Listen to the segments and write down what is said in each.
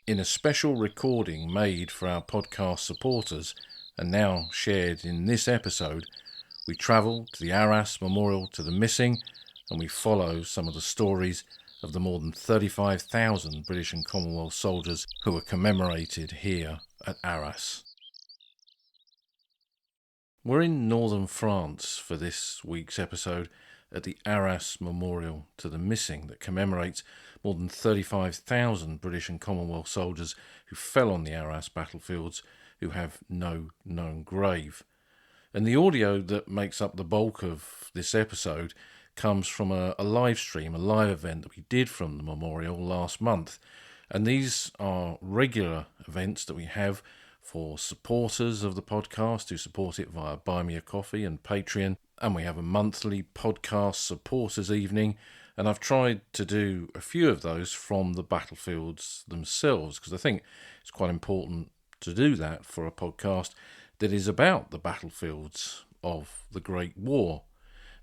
In a special recording made for our podcast supporters and now shared in this episode, we travel to the Arras Memorial to the Missing and we follow some of the stories of the more than 35,000 British and Commonwealth soldiers who were commemorated here at Arras. We're in northern France for this week's episode at the Arras Memorial to the Missing that commemorates more than 35,000 British and Commonwealth soldiers who fell on the Arras battlefields who have no known grave. And the audio that makes up the bulk of this episode comes from a live stream, a live event that we did from the memorial last month. And these are regular events that we have for supporters of the podcast who support it via Buy Me a Coffee and Patreon. And we have a monthly podcast supporters evening. And I've tried to do a few of those from the battlefields themselves, because I think it's quite important to do that for a podcast that is about the battlefields of the Great War.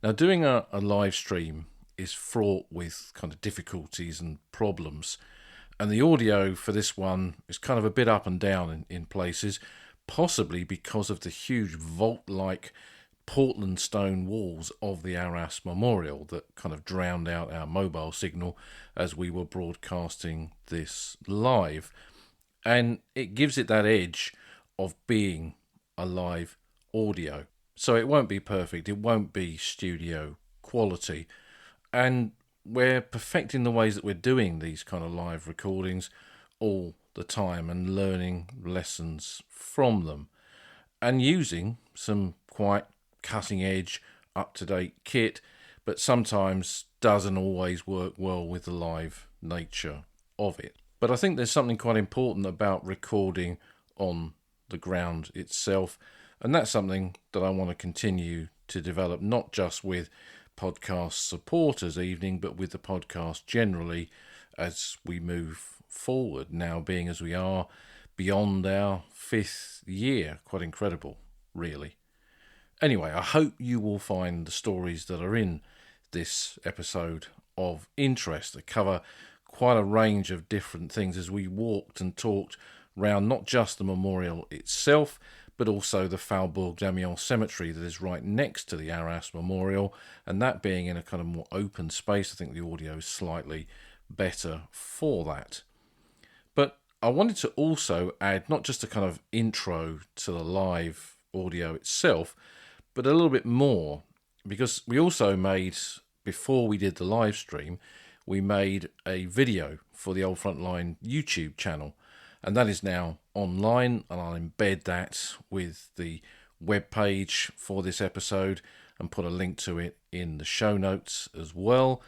Now, doing a live stream is fraught with kind of difficulties and problems. And the audio for this one is kind of a bit up and down in places, possibly because of the huge vault-like Portland stone walls of the Arras Memorial that kind of drowned out our mobile signal as we were broadcasting this live. And it gives it that edge of being a live audio. So it won't be perfect, it won't be studio quality. And we're perfecting the ways that we're doing these kind of live recordings all the time and learning lessons from them. And using some quite cutting edge, up-to-date kit, but sometimes doesn't always work well with the live nature of it. But I think there's something quite important about recording on the ground itself, and that's something that I want to continue to develop, not just with podcast supporters evening, but with the podcast generally as we move forward, now being as we are beyond our 5th year. Quite incredible, really. Anyway, I hope you will find the stories that are in this episode of interest that cover quite a range of different things as we walked and talked round not just the memorial itself, but also the Faubourg cemetery that is right next to the Arras Memorial, and that being in a kind of more open space. I think the audio is slightly better for that. But I wanted to also add not just a kind of intro to the live audio itself, but a little bit more, because we also made, before we did the live stream, we made a video for the Old Frontline YouTube channel, and that is now online, and I'll embed that with the web page for this episode and put a link to it in the show notes as well.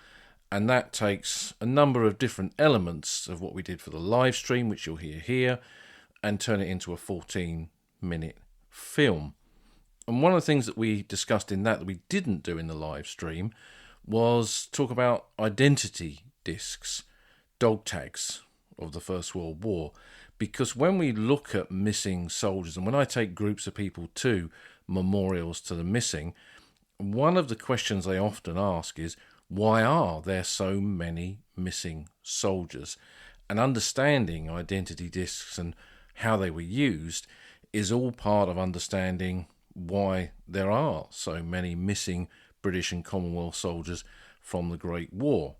And that takes a number of different elements of what we did for the live stream, which you'll hear here, and turn it into a 14-minute film. And one of the things that we discussed in that we didn't do in the live stream was talk about identity discs, dog tags of the First World War. Because when we look at missing soldiers, and when I take groups of people to memorials to the missing, one of the questions they often ask is, why are there so many missing soldiers? And understanding identity discs and how they were used is all part of understanding why there are so many missing British and Commonwealth soldiers from the Great War.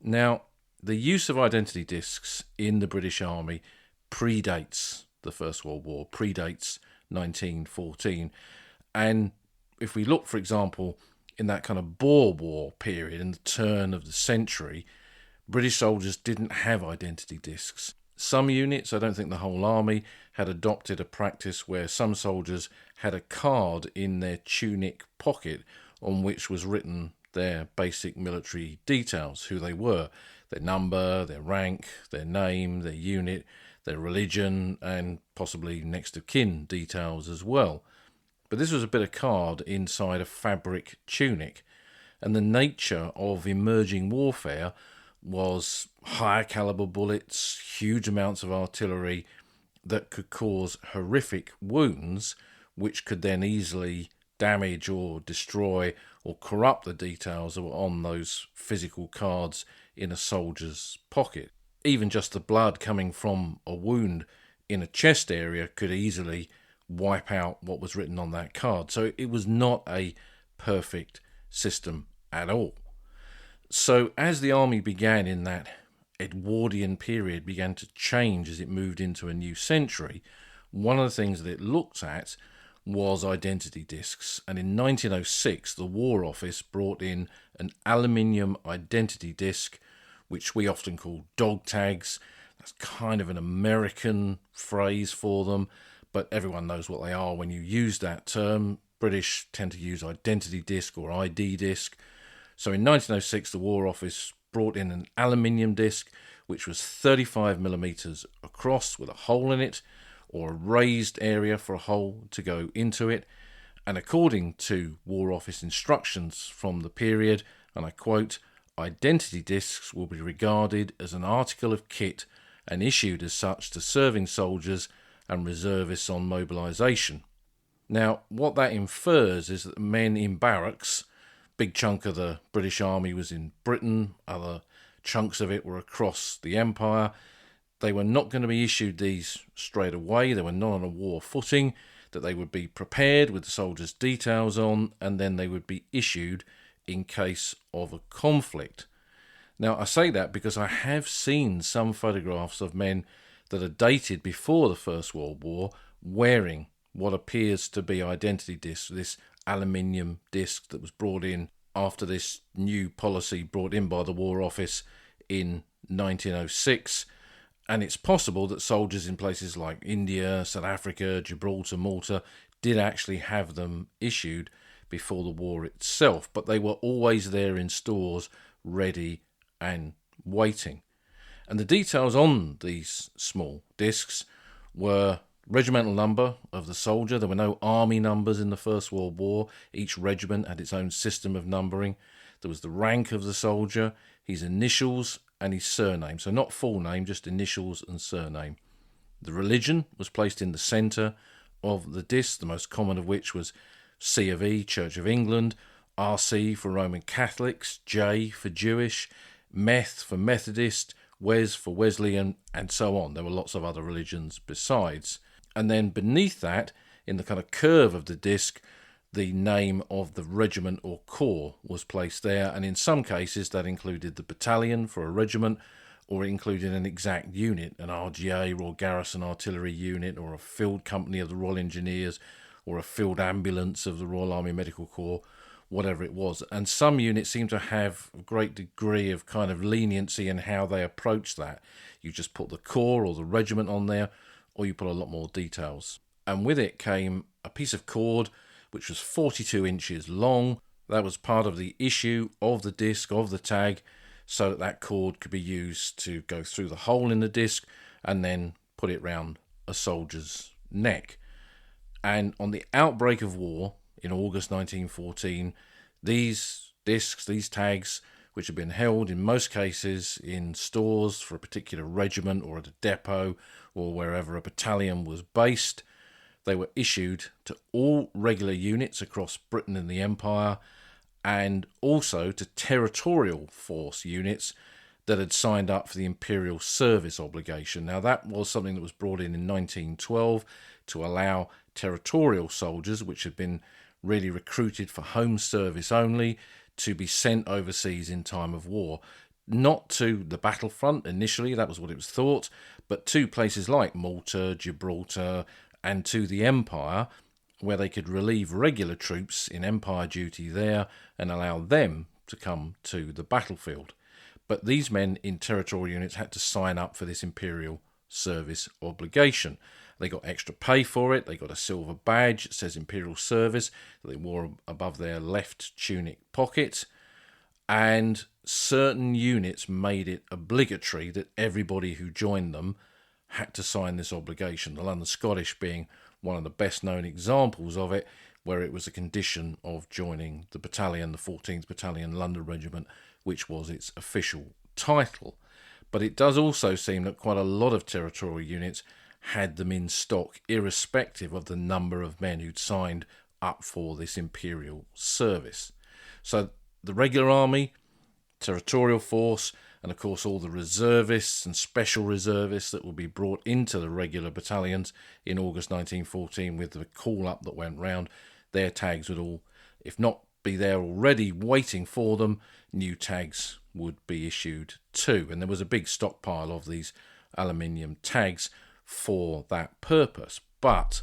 Now, the use of identity discs in the British Army predates the First World War, predates 1914. And if we look, for example, in that kind of Boer War period, in the turn of the century, British soldiers didn't have identity discs. Some units, I don't think the whole army, had adopted a practice where some soldiers had a card in their tunic pocket on which was written their basic military details, who they were, their number, their rank, their name, their unit, their religion, and possibly next of kin details as well. But this was a bit of card inside a fabric tunic, and the nature of emerging warfare was higher caliber bullets, huge amounts of artillery that could cause horrific wounds, which could then easily damage or destroy or corrupt the details that were on those physical cards in a soldier's pocket. even just the blood coming from a wound in a chest area could easily wipe out what was written on that card. So it was not a perfect system at all. So as the army began in that Edwardian period, began to change as it moved into a new century, one of the things that it looked at was identity discs. And in 1906, the War Office brought in an aluminium identity disc, which we often call dog tags. That's kind of an American phrase for them, but everyone knows what they are when you use that term. British tend to use identity disc or ID disc. So in 1906, the War Office brought in an aluminium disc, which was 35 millimeters across with a hole in it, or a raised area for a hole to go into it. And according to War Office instructions from the period, and I quote, "Identity discs will be regarded as an article of kit and issued as such to serving soldiers and reservists on mobilisation." Now, what that infers is that men in barracks, big chunk of the British Army was in Britain, other chunks of it were across the Empire. They were not going to be issued these straight away. They were not on a war footing, that they would be prepared with the soldiers' details on, and then they would be issued in case of a conflict. Now, I say that because I have seen some photographs of men that are dated before the First World War wearing what appears to be identity discs, this aluminium disc that was brought in after this new policy brought in by the War Office in 1906. And it's possible that soldiers in places like India, South Africa, Gibraltar, Malta did actually have them issued before the war itself, but they were always there in stores, ready and waiting. And the details on these small discs were regimental number of the soldier. There were no army numbers in the First World War. Each regiment had its own system of numbering. There was the rank of the soldier, his initials and his surname. So not full name, just initials and surname. The religion was placed in the centre of the disc, the most common of which was C of E, Church of England, RC for Roman Catholics, J for Jewish, Meth for Methodist, Wes for Wesleyan, and so on. There were lots of other religions besides. And then beneath that, in the kind of curve of the disc, the name of the regiment or corps was placed there, and in some cases that included the battalion for a regiment, or it included an exact unit, an RGA, Royal Garrison Artillery Unit, or a field company of the Royal Engineers, or a field ambulance of the Royal Army Medical Corps, whatever it was. And some units seem to have a great degree of kind of leniency in how they approach that. You just put the corps or the regiment on there, or you put a lot more details. And with it came a piece of cord which was 42 inches long. That was part of the issue of the disc, of the tag, so that that cord could be used to go through the hole in the disc and then put it round a soldier's neck. And on the outbreak of war in August 1914, these discs, these tags, which had been held in most cases in stores for a particular regiment or at a depot or wherever a battalion was based, they were issued to all regular units across Britain and the Empire, and also to territorial force units that had signed up for the Imperial Service obligation. Now, that was something that was brought in 1912 to allow territorial soldiers, which had been really recruited for home service only, to be sent overseas in time of war. Not to the battlefront initially, that was what it was thought, but to places like Malta, Gibraltar, and to the Empire, where they could relieve regular troops in Empire duty there and allow them to come to the battlefield. But these men in territorial units had to sign up for this Imperial Service obligation. They got extra pay for it. They got a silver badge that says Imperial Service that they wore above their left tunic pocket. And certain units made it obligatory that everybody who joined them had to sign this obligation, the London Scottish being one of the best known examples of it, where it was a condition of joining the battalion, the 14th Battalion London Regiment, which was its official title. But it does also seem that quite a lot of territorial units had them in stock, irrespective of the number of men who'd signed up for this Imperial Service. So the regular army, territorial force, and of course all the reservists and special reservists that would be brought into the regular battalions in August 1914 with the call-up that went round, their tags would all, if not be there already waiting for them, new tags would be issued too. And there was a big stockpile of these aluminium tags for that purpose. But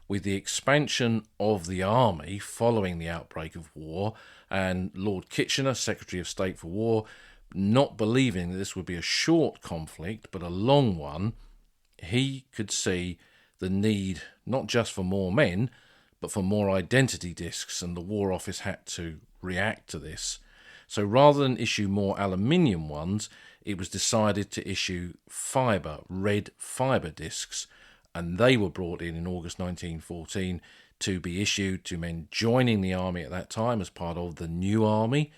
with the expansion of the army following the outbreak of war, and Lord Kitchener, Secretary of State for War, not believing that this would be a short conflict but a long one, he could see the need not just for more men but for more identity discs, and the War Office had to react to this. So rather than issue more aluminium ones, it was decided to issue red fibre discs, and they were brought in August 1914 to be issued to men joining the army at that time as part of the new army.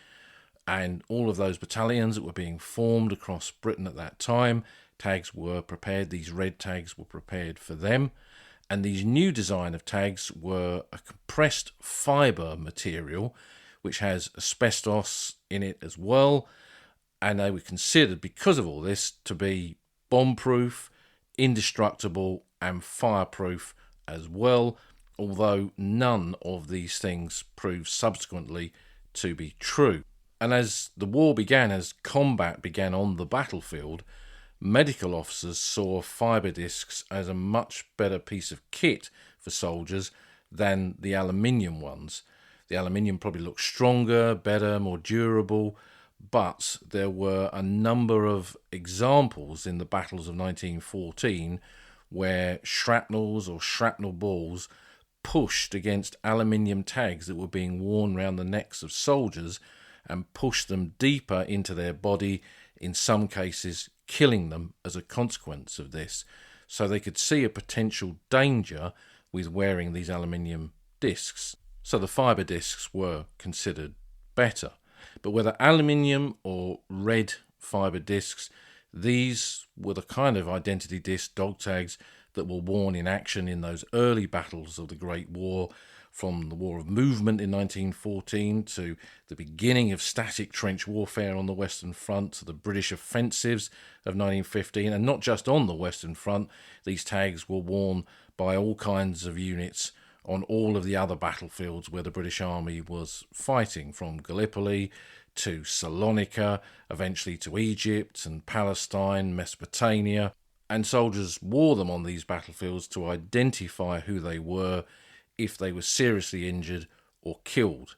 And all of those battalions that were being formed across Britain at that time, tags were prepared, these red tags were prepared for them. And these new design of tags were a compressed fibre material which has asbestos in it as well, and they were considered, because of all this, to be bomb-proof, indestructible and fireproof as well, although none of these things proved subsequently to be true. And as the war began, as combat began on the battlefield, medical officers saw fibre discs as a much better piece of kit for soldiers than the aluminium ones. The aluminium probably looked stronger, better, more durable, but there were a number of examples in the battles of 1914 where shrapnels or shrapnel balls pushed against aluminium tags that were being worn around the necks of soldiers and pushed them deeper into their body, in some cases killing them as a consequence of this. So they could see a potential danger with wearing these aluminium discs. So the fibre discs were considered better. But whether aluminium or red fibre discs, these were the kind of identity disc dog tags that were worn in action in those early battles of the Great War, from the War of Movement in 1914 to the beginning of static trench warfare on the Western Front to the British offensives of 1915. And not just on the Western Front, these tags were worn by all kinds of units on all of the other battlefields where the British Army was fighting, from Gallipoli to Salonika, eventually to Egypt and Palestine, Mesopotamia. And soldiers wore them on these battlefields to identify who they were if they were seriously injured or killed.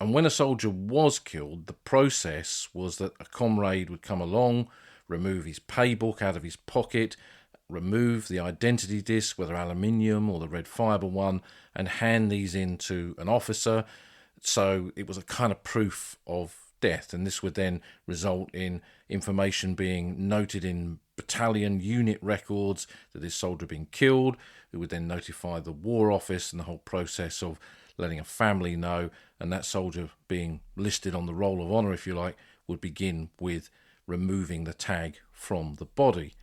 And when a soldier was killed, the process was that a comrade would come along, remove his paybook out of his pocket, remove the identity disc, whether aluminium or the red fibre one, and hand these in to an officer. So it was a kind of proof of death, and this would then result in information being noted in battalion unit records that this soldier had been killed, who would then notify the War Office, and the whole process of letting a family know, and that soldier being listed on the roll of honour, if you like, would begin with removing the tag from the body.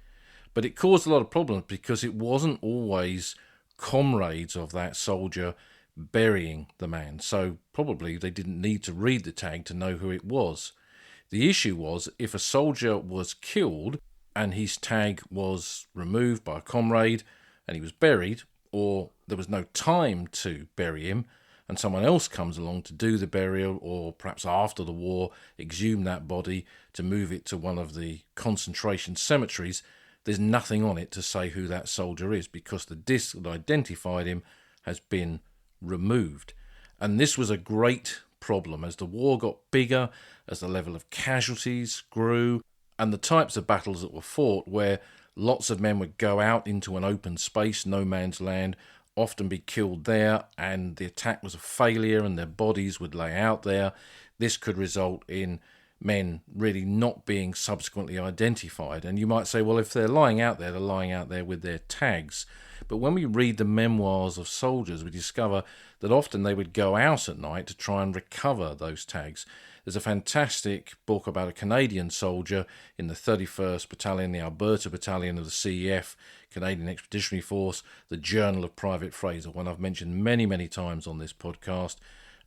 But it caused a lot of problems because it wasn't always comrades of that soldier burying the man, so probably they didn't need to read the tag to know who it was. The issue was, if a soldier was killed and his tag was removed by a comrade and he was buried, or there was no time to bury him and someone else comes along to do the burial, or perhaps after the war exhume that body to move it to one of the concentration cemeteries, there's nothing on it to say who that soldier is because the disc that identified him has been removed. And this was a great problem as the war got bigger, as the level of casualties grew, and the types of battles that were fought, where lots of men would go out into an open space, no man's land, often be killed there, and the attack was a failure and their bodies would lay out there. This could result in men really not being subsequently identified. And you might say, well, if they're lying out there, they're lying out there with their tags. But when we read the memoirs of soldiers, we discover that often they would go out at night to try and recover those tags. There's a fantastic book about a Canadian soldier in the 31st Battalion, the Alberta Battalion of the CEF, Canadian Expeditionary Force, the Journal of Private Fraser, one I've mentioned many, many times on this podcast.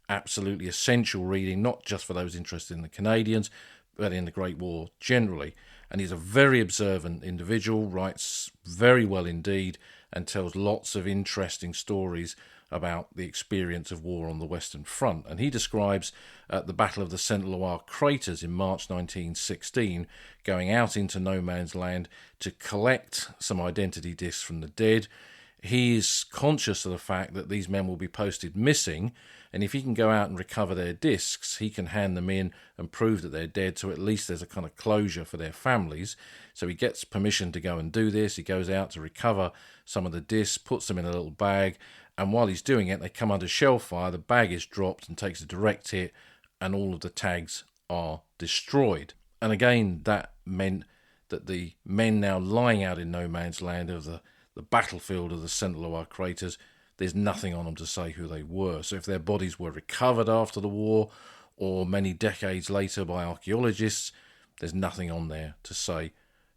Absolutely essential reading, not just for those interested in the Canadians, but in the Great War generally. And he's a very observant individual, writes very well indeed, and tells lots of interesting stories about the experience of war on the Western Front. And he describes the Battle of the Saint-Loire craters in March 1916, going out into no man's land to collect some identity discs from the dead. He is conscious of the fact that these men will be posted missing, and if he can go out and recover their discs, he can hand them in and prove that they're dead, so at least there's a kind of closure for their families. So he gets permission to go and do this. He goes out to recover some of the discs, puts them in a little bag, and while he's doing it, they come under shell fire. The bag is dropped and takes a direct hit, and all of the tags are destroyed. And again, that meant that the men now lying out in no man's land of the battlefield of the Saint-Loire craters, there's nothing on them to say who they were. So if their bodies were recovered after the war or many decades later by archaeologists, there's nothing on there to say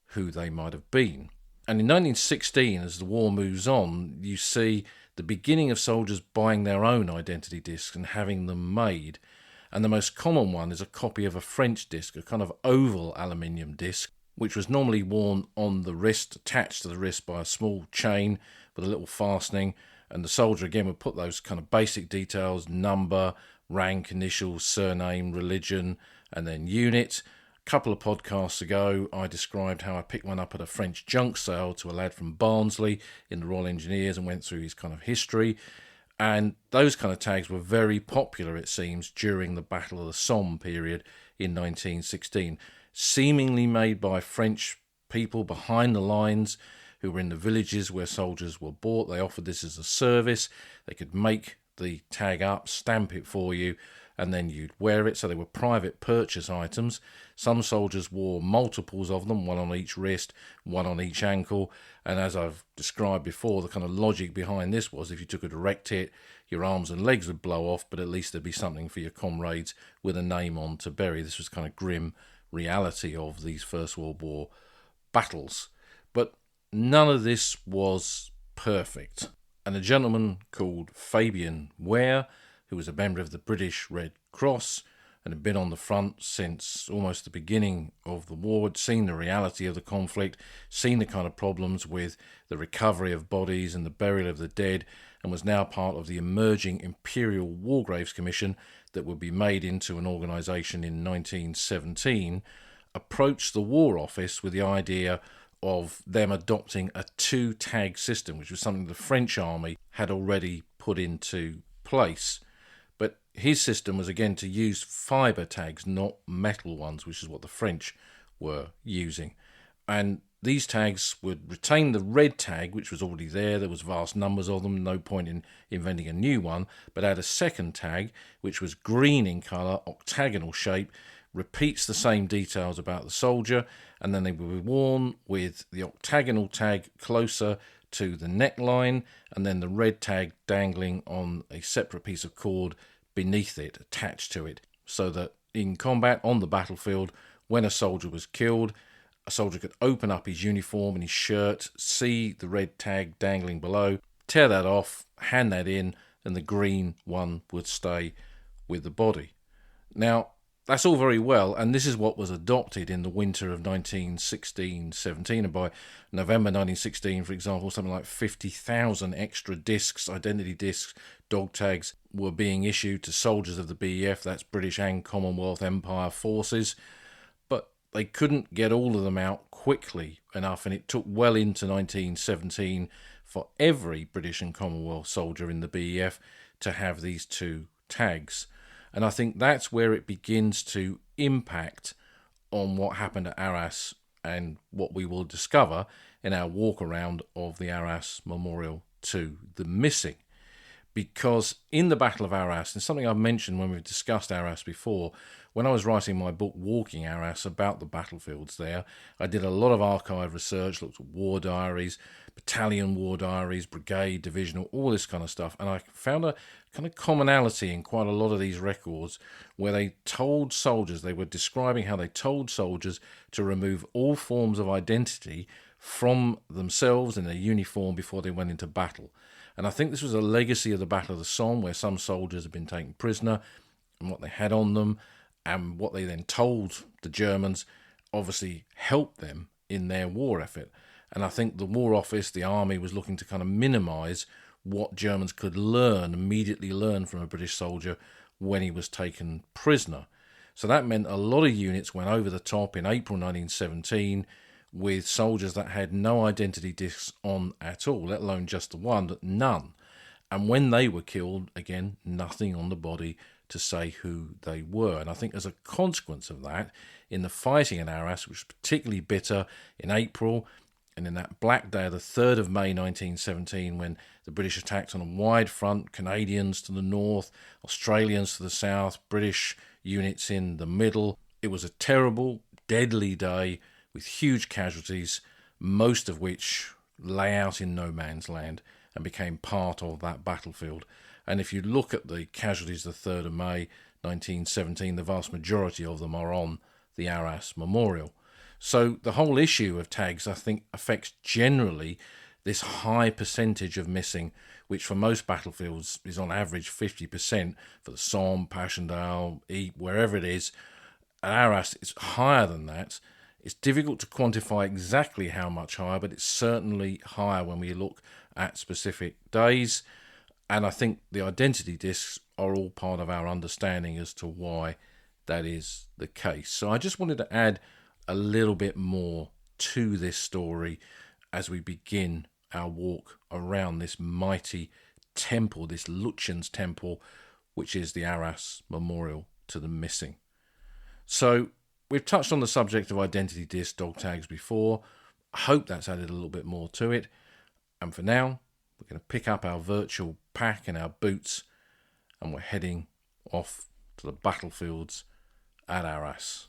who they might have been. And in 1916, as the war moves on, you see the beginning of soldiers buying their own identity discs and having them made. And the most common one is a copy of a French disc, a kind of oval aluminium disc, which was normally worn on the wrist, attached to the wrist by a small chain with a little fastening. And the soldier, again, would put those kind of basic details, number, rank, initials, surname, religion, and then unit. A couple of podcasts ago, I described how I picked one up at a French junk sale to a lad from Barnsley in the Royal Engineers and went through his kind of history. And those kind of tags were very popular, it seems, during the Battle of the Somme period in 1916, seemingly made by French people behind the lines who were in the villages where soldiers were bought. They offered this as a service. They could make the tag up, stamp it for you, and then you'd wear it. So they were private purchase items. Some soldiers wore multiples of them, one on each wrist, one on each ankle. And as I've described before, the kind of logic behind this was if you took a direct hit, your arms and legs would blow off, but at least there'd be something for your comrades with a name on to bury. This was kind of grim reality of these First World War battles. But none of this was perfect. And a gentleman called Fabian Ware, who was a member of the British Red Cross and had been on the front since almost the beginning of the war, had seen the reality of the conflict, seen the kind of problems with the recovery of bodies and the burial of the dead, and was now part of the emerging Imperial War Graves Commission that would be made into an organisation in 1917, approached the War Office with the idea of them adopting a two-tag system, which was something the French army had already put into place. But his system was again to use fibre tags, not metal ones, which is what the French were using. And these tags would retain the red tag, which was already there. There was vast numbers of them, no point in inventing a new one, but add a second tag, which was green in colour, octagonal shape, repeats the same details about the soldier, and then they would be worn with the octagonal tag closer to the neckline, and then the red tag dangling on a separate piece of cord beneath it, attached to it, so that in combat on the battlefield, when a soldier was killed, a soldier could open up his uniform and his shirt, see the red tag dangling below, tear that off, hand that in, and the green one would stay with the body. Now, that's all very well, and this is what was adopted in the winter of 1916-17, and by November 1916, for example, something like 50,000 extra discs, identity discs, dog tags, were being issued to soldiers of the BEF, that's British and Commonwealth Empire forces, but they couldn't get all of them out quickly enough, and it took well into 1917 for every British and Commonwealth soldier in the BEF to have these two tags. And I think that's where it begins to impact on what happened at Arras and what we will discover in our walk around of the Arras Memorial to the missing. Because in the Battle of Arras, and something I've mentioned when we've discussed Arras before, when I was writing my book Walking Arras about the battlefields there, I did a lot of archive research, looked at war diaries, battalion war diaries, brigade, divisional, all this kind of stuff, and I found a kind of commonality in quite a lot of these records where they told soldiers, they were describing how they told soldiers to remove all forms of identity from themselves and their uniform before they went into battle. And I think this was a legacy of the Battle of the Somme, where some soldiers had been taken prisoner and what they had on them. And what they then told the Germans obviously helped them in their war effort. And I think the War Office, the army, was looking to kind of minimise what Germans could immediately learn from a British soldier when he was taken prisoner. So that meant a lot of units went over the top in April 1917 with soldiers that had no identity discs on at all, let alone just the one, but none. And when they were killed, again, nothing on the body to say who they were. And I think as a consequence of that, in the fighting in Arras, which was particularly bitter in April, and in that black day of the 3rd of May 1917, when the British attacked on a wide front, Canadians to the north, Australians to the south, British units in the middle, it was a terrible, deadly day with huge casualties, most of which lay out in no man's land and became part of that battlefield. And if you look at the casualties of the 3rd of May 1917, the vast majority of them are on the Arras Memorial. So the whole issue of tags, I think, affects generally this high percentage of missing, which for most battlefields is on average 50%. For the Somme, Passchendaele, Ypres, wherever it is. At Arras, it's higher than that. It's difficult to quantify exactly how much higher, but it's certainly higher when we look at specific days. And I think the identity discs are all part of our understanding as to why that is the case. So I just wanted to add a little bit more to this story as we begin our walk around this mighty temple, this Lutyens temple, which is the Arras Memorial to the Missing. So we've touched on the subject of identity disc dog tags before. I hope that's added a little bit more to it. And for now, we're going to pick up our virtual pack and our boots, and we're heading off to the battlefields at Arras.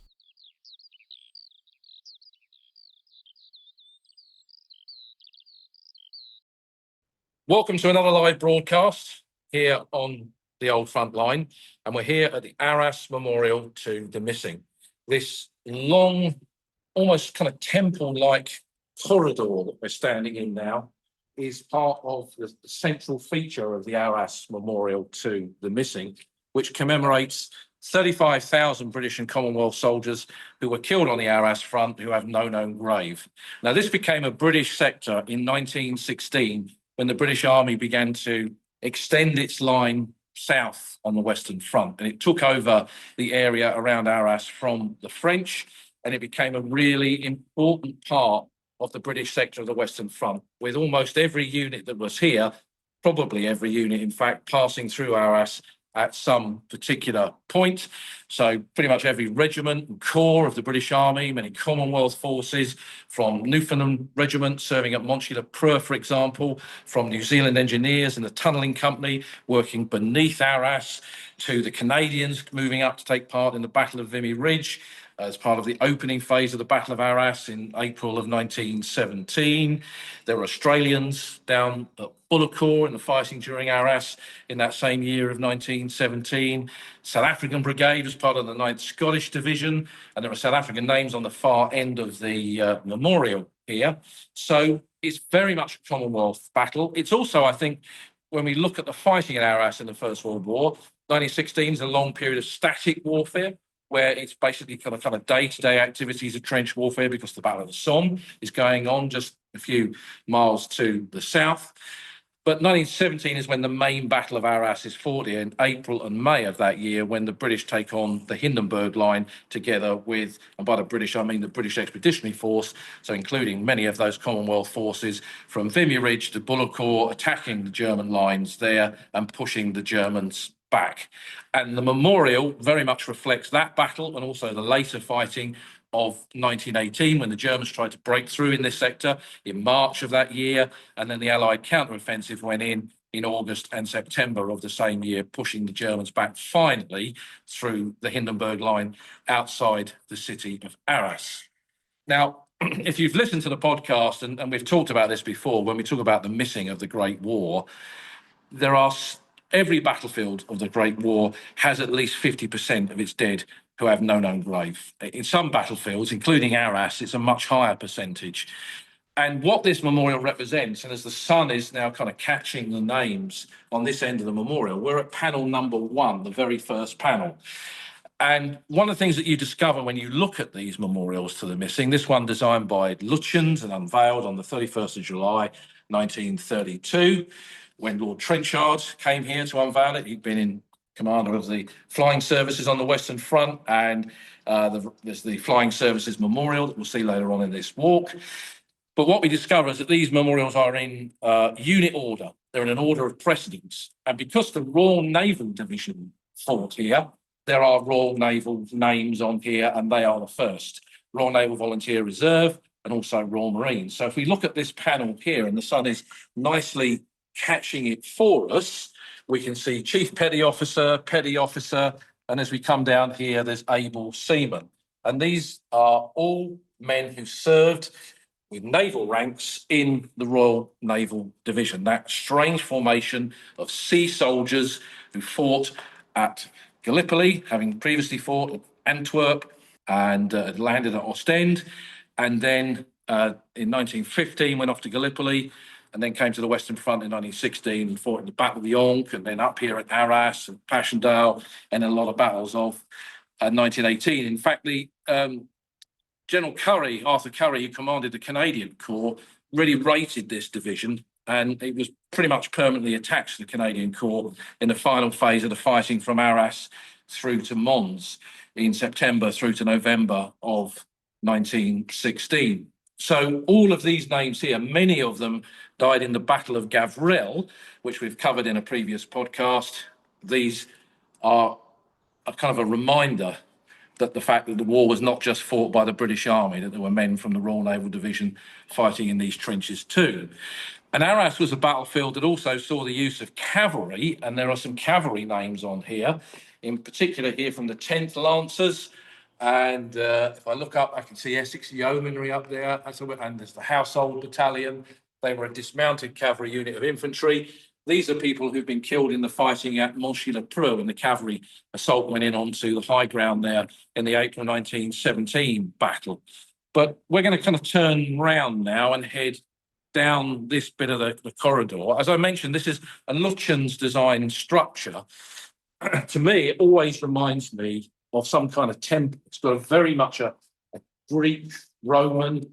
Welcome to another live broadcast here on the Old Front Line, and we're here at the Arras Memorial to the Missing. This long, almost kind of temple-like corridor that we're standing in now is part of the central feature of the Arras Memorial to the Missing, which commemorates 35,000 British and Commonwealth soldiers who were killed on the Arras front who have no known grave. Now, this became a British sector in 1916 when the British Army began to extend its line south on the Western Front. And it took over the area around Arras from the French, and it became a really important part of the British sector of the Western Front, with almost every unit that was here, probably every unit, in fact, passing through Arras at some particular point. So pretty much every regiment and corps of the British Army, many Commonwealth forces, from Newfoundland Regiment serving at Monchy-le-Preux, for example, from New Zealand Engineers and the Tunnelling Company working beneath Arras, to the Canadians moving up to take part in the Battle of Vimy Ridge as part of the opening phase of the Battle of Arras in April of 1917. There were Australians down at Bullecourt in the fighting during Arras in that same year of 1917. South African Brigade was part of the 9th Scottish Division, and there are South African names on the far end of the memorial here. So it's very much a Commonwealth battle. It's also, I think, when we look at the fighting in Arras in the First World War, 1916 is a long period of static warfare, where it's basically kind of day-to-day activities of trench warfare because the Battle of the Somme is going on just a few miles to the south. But 1917 is when the main Battle of Arras is fought in April and May of that year, when the British take on the Hindenburg Line together with, and by the British I mean the British Expeditionary Force, so including many of those Commonwealth forces from Vimy Ridge to Bullecourt, attacking the German lines there and pushing the Germans back. And the memorial very much reflects that battle and also the later fighting of 1918, when the Germans tried to break through in this sector in March of that year, and then the Allied counteroffensive went in August and September of the same year, pushing the Germans back finally through the Hindenburg Line outside the city of Arras. Now, if you've listened to the podcast, and we've talked about this before, when we talk about the missing of the Great War, there are every battlefield of the Great War has at least 50% of its dead who have no known grave. In some battlefields, including Arras, it's a much higher percentage. And what this memorial represents, and as the sun is now kind of catching the names on this end of the memorial, we're at panel number 1, the very first panel. And one of the things that you discover when you look at these memorials to the missing, this one designed by Lutyens and unveiled on the 31st of July, 1932, when Lord Trenchard came here to unveil it. He'd been in commander of the flying services on the Western Front, and there's the Flying Services Memorial that we'll see later on in this walk. But what we discover is that these memorials are in unit order. They're in an order of precedence. And because the Royal Naval Division fought here, there are Royal Naval names on here, and they are the first. Royal Naval Volunteer Reserve and also Royal Marines. So if we look at this panel here, and the sun is nicely catching it for us, we can see Chief Petty Officer, and as we come down here, there's able seamen. And these are all men who served with naval ranks in the Royal Naval Division, that strange formation of sea soldiers who fought at Gallipoli, having previously fought at Antwerp and landed at Ostend, and then in 1915 went off to Gallipoli, and then came to the Western Front in 1916 and fought in the Battle of the Yonne, and then up here at Arras and Passchendaele, and a lot of battles of 1918. In fact, the General Currie, Arthur Currie, who commanded the Canadian Corps, really rated this division, and it was pretty much permanently attached to the Canadian Corps in the final phase of the fighting from Arras through to Mons in September through to November of 1916. So all of these names here, many of them died in the Battle of Gavrelle, which we've covered in a previous podcast. These are a kind of a reminder that the fact that the war was not just fought by the British Army, that there were men from the Royal Naval Division fighting in these trenches too. And Arras was a battlefield that also saw the use of cavalry, and there are some cavalry names on here, in particular here from the 10th Lancers. And if I look up, I can see Essex Yeomanry up there, and there's the Household Battalion. They were a dismounted cavalry unit of infantry. These are people who've been killed in the fighting at Monchy-le-Preux, and the cavalry assault went in onto the high ground there in the April 1917 battle. But we're going to kind of turn round now and head down this bit of the corridor. As I mentioned, this is a Lutyens design structure. To me, it always reminds me of some kind of temple. It's got very much a Greek, Roman,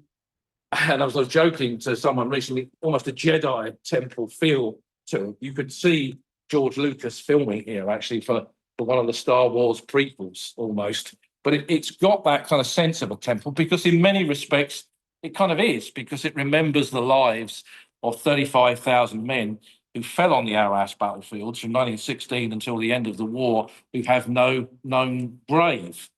and I was joking to someone recently, almost a Jedi temple feel to it. You could see George Lucas filming here, actually, for one of the Star Wars prequels, almost. But it's got that kind of sense of a temple, because in many respects, it kind of is, because it remembers the lives of 35,000 men who fell on the Arras battlefields from 1916 until the end of the war, who have no known grave.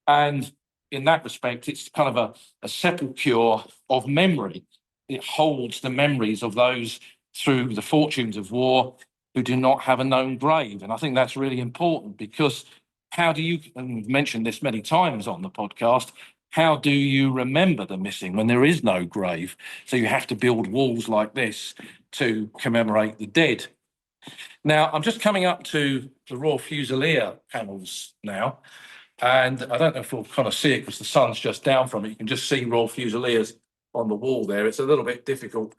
And in that respect, it's kind of a sepulchre of memory. It holds the memories of those through the fortunes of war who do not have a known grave. And I think that's really important, because how do you, and we've mentioned this many times on the podcast, how do you remember the missing when there is no grave? So you have to build walls like this to commemorate the dead. Now, I'm just coming up to the Royal Fusilier panels now, and I don't know if we'll kind of see it because the sun's just down from it. You can just see Royal Fusiliers on the wall there. It's a little bit difficult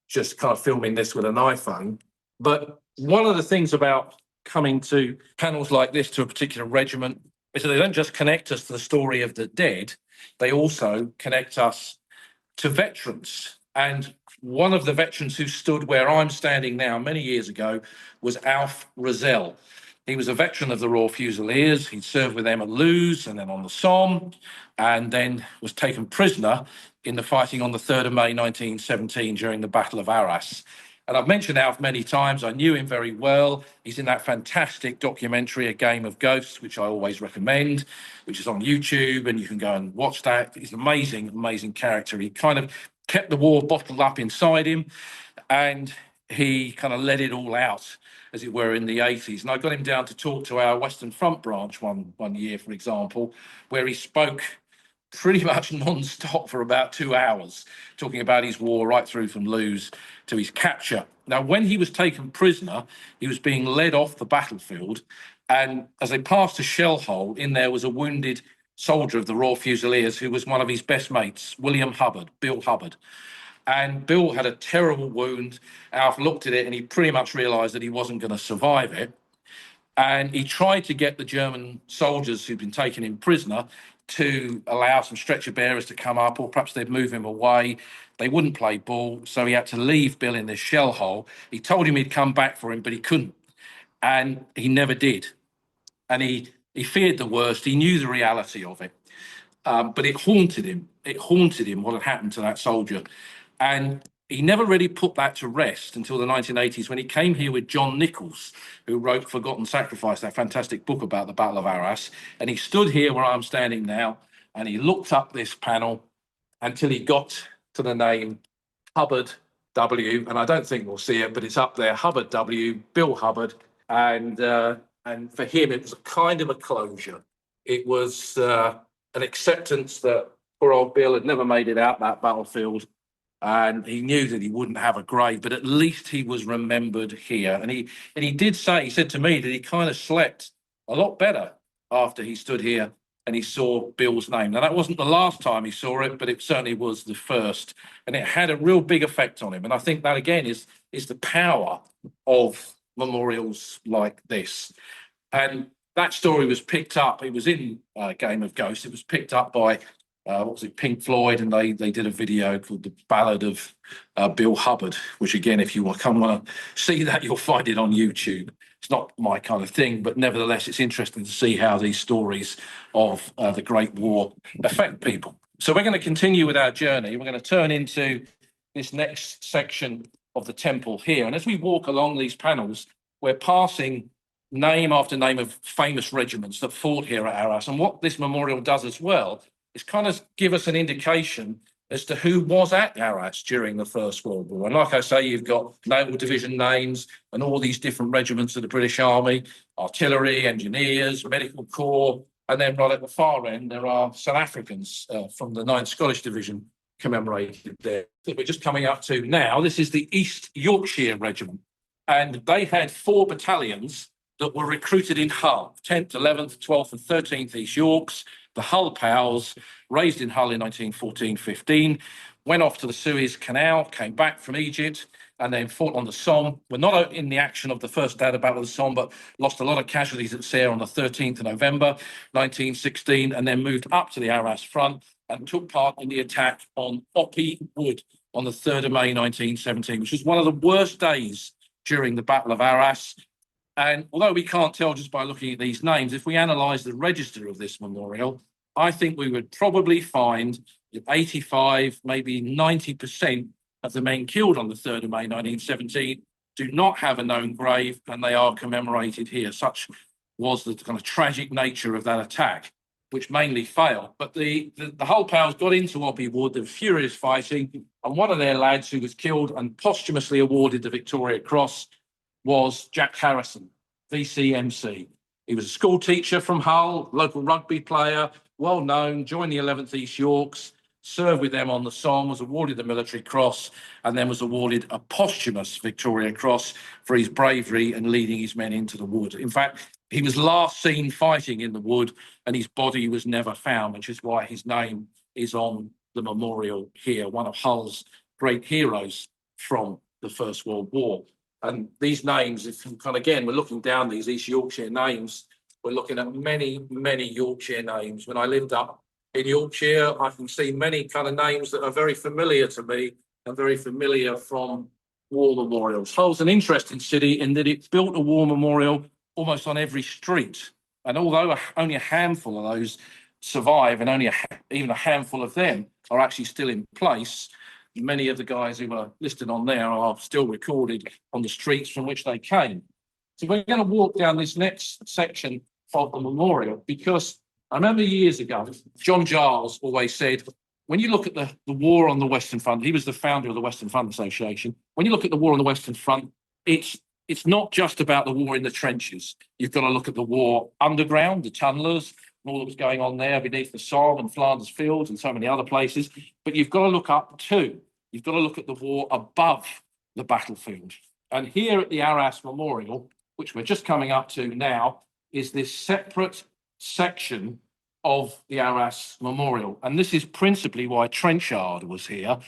just kind of filming this with an iPhone. But one of the things about coming to panels like this to a particular regiment is that they don't just connect us to the story of the dead, they also connect us to veterans. And one of the veterans who stood where I'm standing now many years ago was Alf Rozelle. He was a veteran of the Royal Fusiliers. He'd served with them at Luz and then on the Somme, and then was taken prisoner in the fighting on the 3rd of May 1917 during the Battle of Arras. And I've mentioned Alf many times. I knew him very well. He's in that fantastic documentary, A Game of Ghosts, which I always recommend, which is on YouTube, and you can go and watch that. He's an amazing, amazing character. He kind of kept the war bottled up inside him, and he kind of let it all out, as it were, in the 80s. And I got him down to talk to our Western Front branch one year, for example, where he spoke pretty much non-stop for about 2 hours, talking about his war right through from Luz to his capture. Now, when he was taken prisoner, he was being led off the battlefield, and as they passed a shell hole, in there was a wounded soldier of the Royal Fusiliers who was one of his best mates, Bill Hubbard. And Bill had a terrible wound. Alf looked at it and he pretty much realised that he wasn't going to survive it. And he tried to get the German soldiers who'd been taken in prisoner to allow some stretcher bearers to come up, or perhaps they'd move him away. They wouldn't play ball, so he had to leave Bill in this shell hole. He told him he'd come back for him, but he couldn't. And he never did. And he feared the worst. He knew the reality of it. But it haunted him. It haunted him what had happened to that soldier. And he never really put that to rest until the 1980s when he came here with John Nichols, who wrote Forgotten Sacrifice, that fantastic book about the Battle of Arras. And he stood here where I'm standing now, and he looked up this panel until he got to the name Hubbard W. And I don't think we'll see it, but it's up there, Hubbard W, Bill Hubbard. And for him, it was a kind of a closure. It was an acceptance that poor old Bill had never made it out that battlefield. And he knew that he wouldn't have a grave, but at least he was remembered here. And he did say, he said to me that he kind of slept a lot better after he stood here and he saw Bill's name. Now, that wasn't the last time he saw it, but it certainly was the first. And it had a real big effect on him. And I think that, again, is the power of memorials like this. And that story was picked up. It was in Game of Ghosts. It was picked up by Pink Floyd, and they did a video called The Ballad of Bill Hubbard, which, again, if you want to see that, you'll find it on YouTube. It's not my kind of thing, but nevertheless, it's interesting to see how these stories of the Great War affect people. So we're going to continue with our journey. We're going to turn into this next section of the temple here. And as we walk along these panels, we're passing name after name of famous regiments that fought here at Arras. And what this memorial does as well is kind of give us an indication as to who was at Arras during the First World War. And like I say, you've got Naval Division names and all these different regiments of the British Army, artillery, engineers, medical corps, and then right at the far end, there are South Africans from the 9th Scottish Division commemorated there. That we're just coming up to now. This is the East Yorkshire Regiment, and they had 4 battalions that were recruited in Hull, 10th, 11th, 12th and 13th East Yorks. The Hull Pals, raised in Hull in 1914-15, went off to the Suez Canal, came back from Egypt, and then fought on the Somme. Were not in the action of the first day of the Battle of the Somme, but lost a lot of casualties at Serre on the 13th of November 1916, and then moved up to the Arras front and took part in the attack on Oppy Wood on the 3rd of May 1917, which was one of the worst days during the Battle of Arras. And although we can't tell just by looking at these names, if we analyse the register of this memorial, I think we would probably find that 85, maybe 90% of the men killed on the 3rd of May 1917 do not have a known grave, and they are commemorated here. Such was the kind of tragic nature of that attack, which mainly failed. But the Hull Pals got into Oppy Wood, there was furious fighting, and one of their lads who was killed and posthumously awarded the Victoria Cross was Jack Harrison, VCMC. He was a school teacher from Hull, local rugby player, well known, joined the 11th East Yorks, served with them on the Somme, was awarded the Military Cross, and then was awarded a posthumous Victoria Cross for his bravery and leading his men into the wood. In fact, he was last seen fighting in the wood, and his body was never found, which is why his name is on the memorial here, one of Hull's great heroes from the First World War. And these names, if you kind of, again, we're looking down these East Yorkshire names, we're looking at many, many Yorkshire names. When I lived up in Yorkshire, I can see many kind of names that are very familiar to me and very familiar from war memorials. Hull's an interesting city in that it's built a war memorial almost on every street. And although only a handful of those survive, and only even a handful of them are actually still in place, many of the guys who are listed on there are still recorded on the streets from which they came. So we're going to walk down this next section of the memorial, because I remember years ago, John Giles always said, when you look at the war on the Western Front, he was the founder of the Western Front Association. When you look at the war on the Western Front, it's not just about the war in the trenches. You've got to look at the war underground, the tunnelers, and all that was going on there beneath the Somme and Flanders Fields and so many other places. But you've got to look up too. You've got to look at the war above the battlefield. And here at the Arras Memorial, which we're just coming up to now, is this separate section of the Arras Memorial. And this is principally why Trenchard was here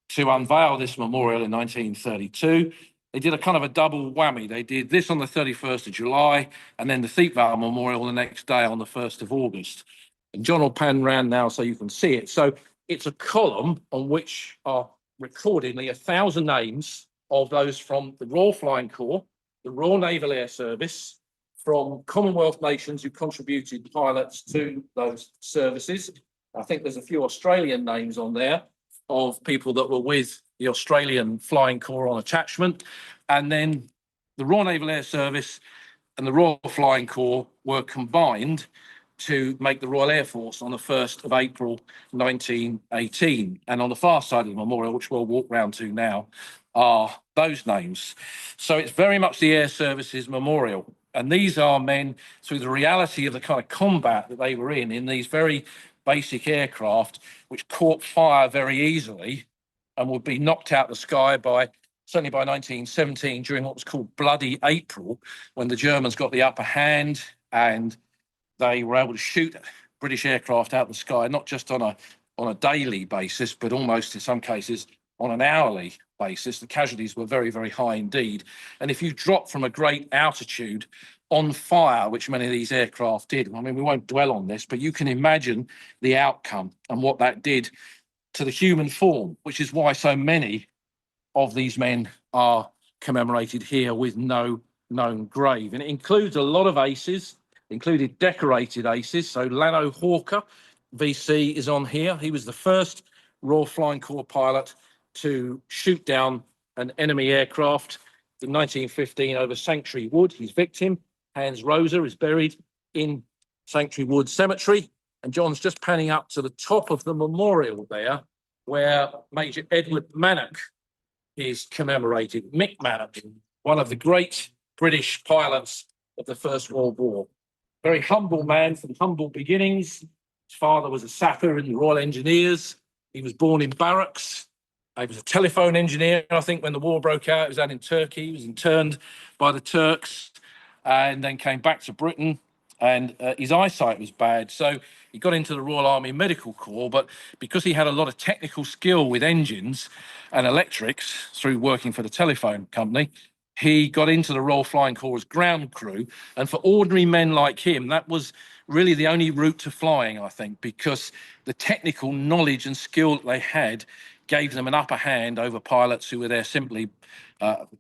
to unveil this memorial in 1932. they did a kind of a double whammy. They did this on the 31st of July, and then the Naval Memorial the next day on the 1st of August. And John will pan round now so you can see it. So it's a column on which are recorded nearly 1,000 names of those from the Royal Flying Corps, the Royal Naval Air Service, from Commonwealth nations who contributed pilots to those services. I think there's a few Australian names on there of people that were with the Australian Flying Corps on attachment. And then the Royal Naval Air Service and the Royal Flying Corps were combined to make the Royal Air Force on the 1st of April 1918. And on the far side of the memorial, which we'll walk round to now, are those names. So it's very much the Air Service's memorial. And these are men, through the reality of the kind of combat that they were in these very basic aircraft, which caught fire very easily and would be knocked out of the sky certainly by 1917, during what was called Bloody April, when the Germans got the upper hand and they were able to shoot British aircraft out of the sky, not just on a daily basis, but almost in some cases on an hourly basis. The casualties were very, very high indeed. And if you drop from a great altitude on fire, which many of these aircraft did, I mean, we won't dwell on this, but you can imagine the outcome and what that did to the human form, which is why so many of these men are commemorated here with no known grave. And it includes a lot of aces, included decorated aces. So Lano Hawker, VC, is on here. He was the first Royal Flying Corps pilot to shoot down an enemy aircraft in 1915 over Sanctuary Wood. His victim, Hans Rosa, is buried in Sanctuary Wood Cemetery. And John's just panning up to the top of the memorial there, where Major Edward Mannock is commemorated. Mick Mannock, one of the great British pilots of the First World War. Very humble man from humble beginnings. His father was a sapper in the Royal Engineers. He was born in barracks. He was a telephone engineer, I think, when the war broke out. He was out in Turkey. He was interned by the Turks and then came back to Britain, and his eyesight was bad. So he got into the Royal Army Medical Corps, but because he had a lot of technical skill with engines and electrics through working for the telephone company, he got into the Royal Flying Corps' ground crew. And for ordinary men like him, that was really the only route to flying, I think, because the technical knowledge and skill that they had gave them an upper hand over pilots who were there simply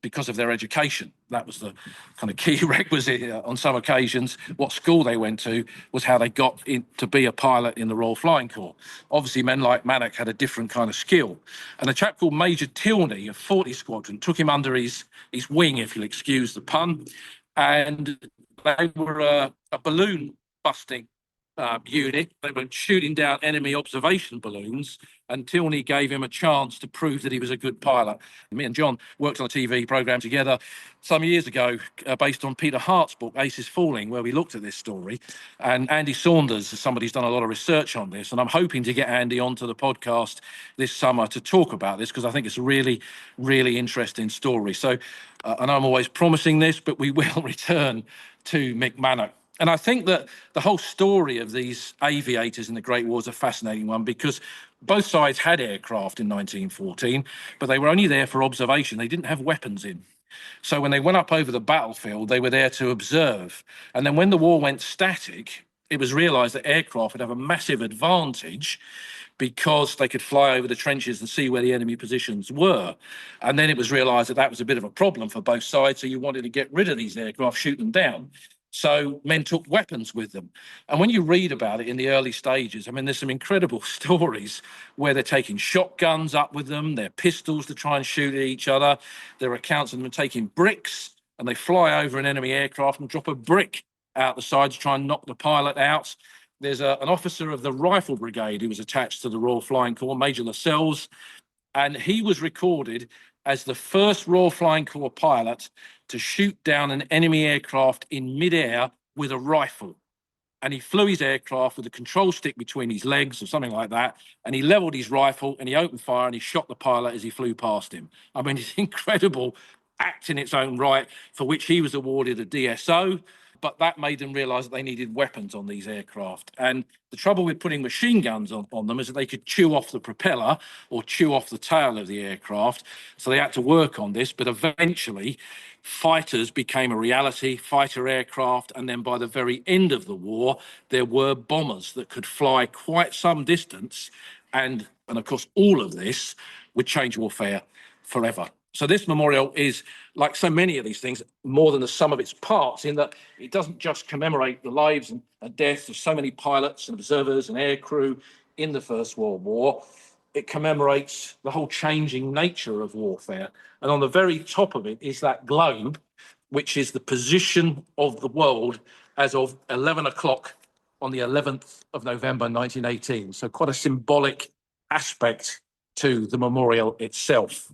because of their education. That was the kind of key requisite on some occasions. What school they went to was how they got in to be a pilot in the Royal Flying Corps. Obviously, men like Mannock had a different kind of skill. And a chap called Major Tilney of 40 Squadron took him under his wing, if you'll excuse the pun, and they were a balloon busting unit. They were shooting down enemy observation balloons, and Tilney gave him a chance to prove that he was a good pilot. Me and John worked on a TV programme together some years ago based on Peter Hart's book, Aces Falling, where we looked at this story. And Andy Saunders is somebody who's done a lot of research on this, and I'm hoping to get Andy onto the podcast this summer to talk about this, because I think it's a really, really interesting story. So, and I'm always promising this, but we will return to Mick Mannock. And I think that the whole story of these aviators in the Great War is a fascinating one, because both sides had aircraft in 1914, but they were only there for observation. They didn't have weapons in. So when they went up over the battlefield, they were there to observe. And then when the war went static, it was realised that aircraft would have a massive advantage because they could fly over the trenches and see where the enemy positions were. And then it was realised that that was a bit of a problem for both sides, so you wanted to get rid of these aircraft, shoot them down. So men took weapons with them. And when you read about it in the early stages, I mean, there's some incredible stories where they're taking shotguns up with them, their pistols to try and shoot at each other. There are accounts of them taking bricks, and they fly over an enemy aircraft and drop a brick out the side to try and knock the pilot out. There's an officer of the Rifle Brigade who was attached to the Royal Flying Corps, Major Lascelles, and he was recorded as the first Royal Flying Corps pilot to shoot down an enemy aircraft in midair with a rifle. And he flew his aircraft with a control stick between his legs or something like that, and he leveled his rifle and he opened fire and he shot the pilot as he flew past him. I mean, it's incredible act in its own right, for which he was awarded a DSO. but that made them realise that they needed weapons on these aircraft. And the trouble with putting machine guns on them is that they could chew off the propeller or chew off the tail of the aircraft. So they had to work on this, but eventually fighters became a reality, fighter aircraft, and then by the very end of the war, there were bombers that could fly quite some distance, and of course, all of this would change warfare forever. So this memorial is, like so many of these things, more than the sum of its parts, in that it doesn't just commemorate the lives and deaths of so many pilots and observers and aircrew in the First World War. It commemorates the whole changing nature of warfare. And on the very top of it is that globe, which is the position of the world as of 11 o'clock on the 11th of November 1918. So quite a symbolic aspect to the memorial itself.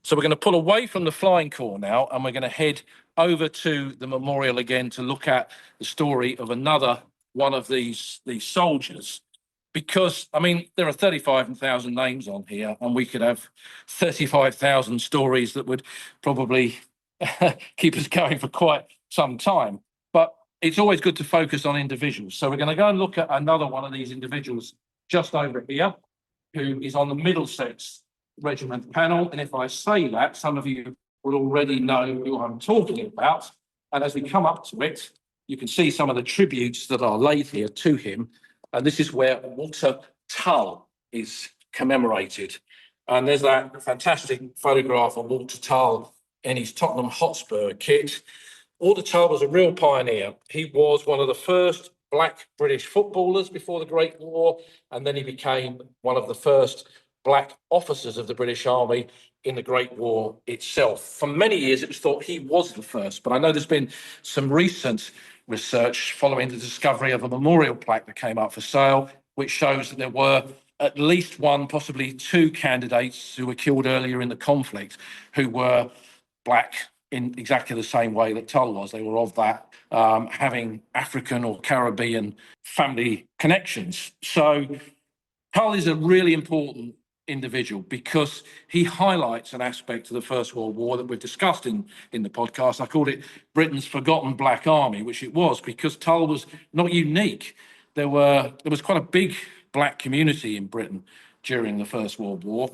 So we're going to pull away from the flying corps now, and we're going to head over to the memorial again to look at the story of another one of these soldiers. Because, I mean, there are 35,000 names on here, and we could have 35,000 stories that would probably keep us going for quite some time. But it's always good to focus on individuals. So we're going to go and look at another one of these individuals just over here, who is on the Middlesex Regiment panel. And if I say that, some of you will already know who I'm talking about. And as we come up to it, you can see some of the tributes that are laid here to him. And this is where Walter Tull is commemorated. And there's that fantastic photograph of Walter Tull in his Tottenham Hotspur kit. Walter Tull was a real pioneer. He was one of the first black British footballers before the Great War, and then he became one of the first black officers of the British Army in the Great War itself. For many years, it was thought he was the first, but I know there's been some recent research following the discovery of a memorial plaque that came up for sale, which shows that there were at least one, possibly two candidates who were killed earlier in the conflict who were black in exactly the same way that Tull was. They were of that, having African or Caribbean family connections. So Tull is a really important individual because he highlights an aspect of the First World War that we've discussed in the podcast. I called it Britain's Forgotten Black Army, which it was because Tull was not unique. There was quite a big black community in Britain during the First World War,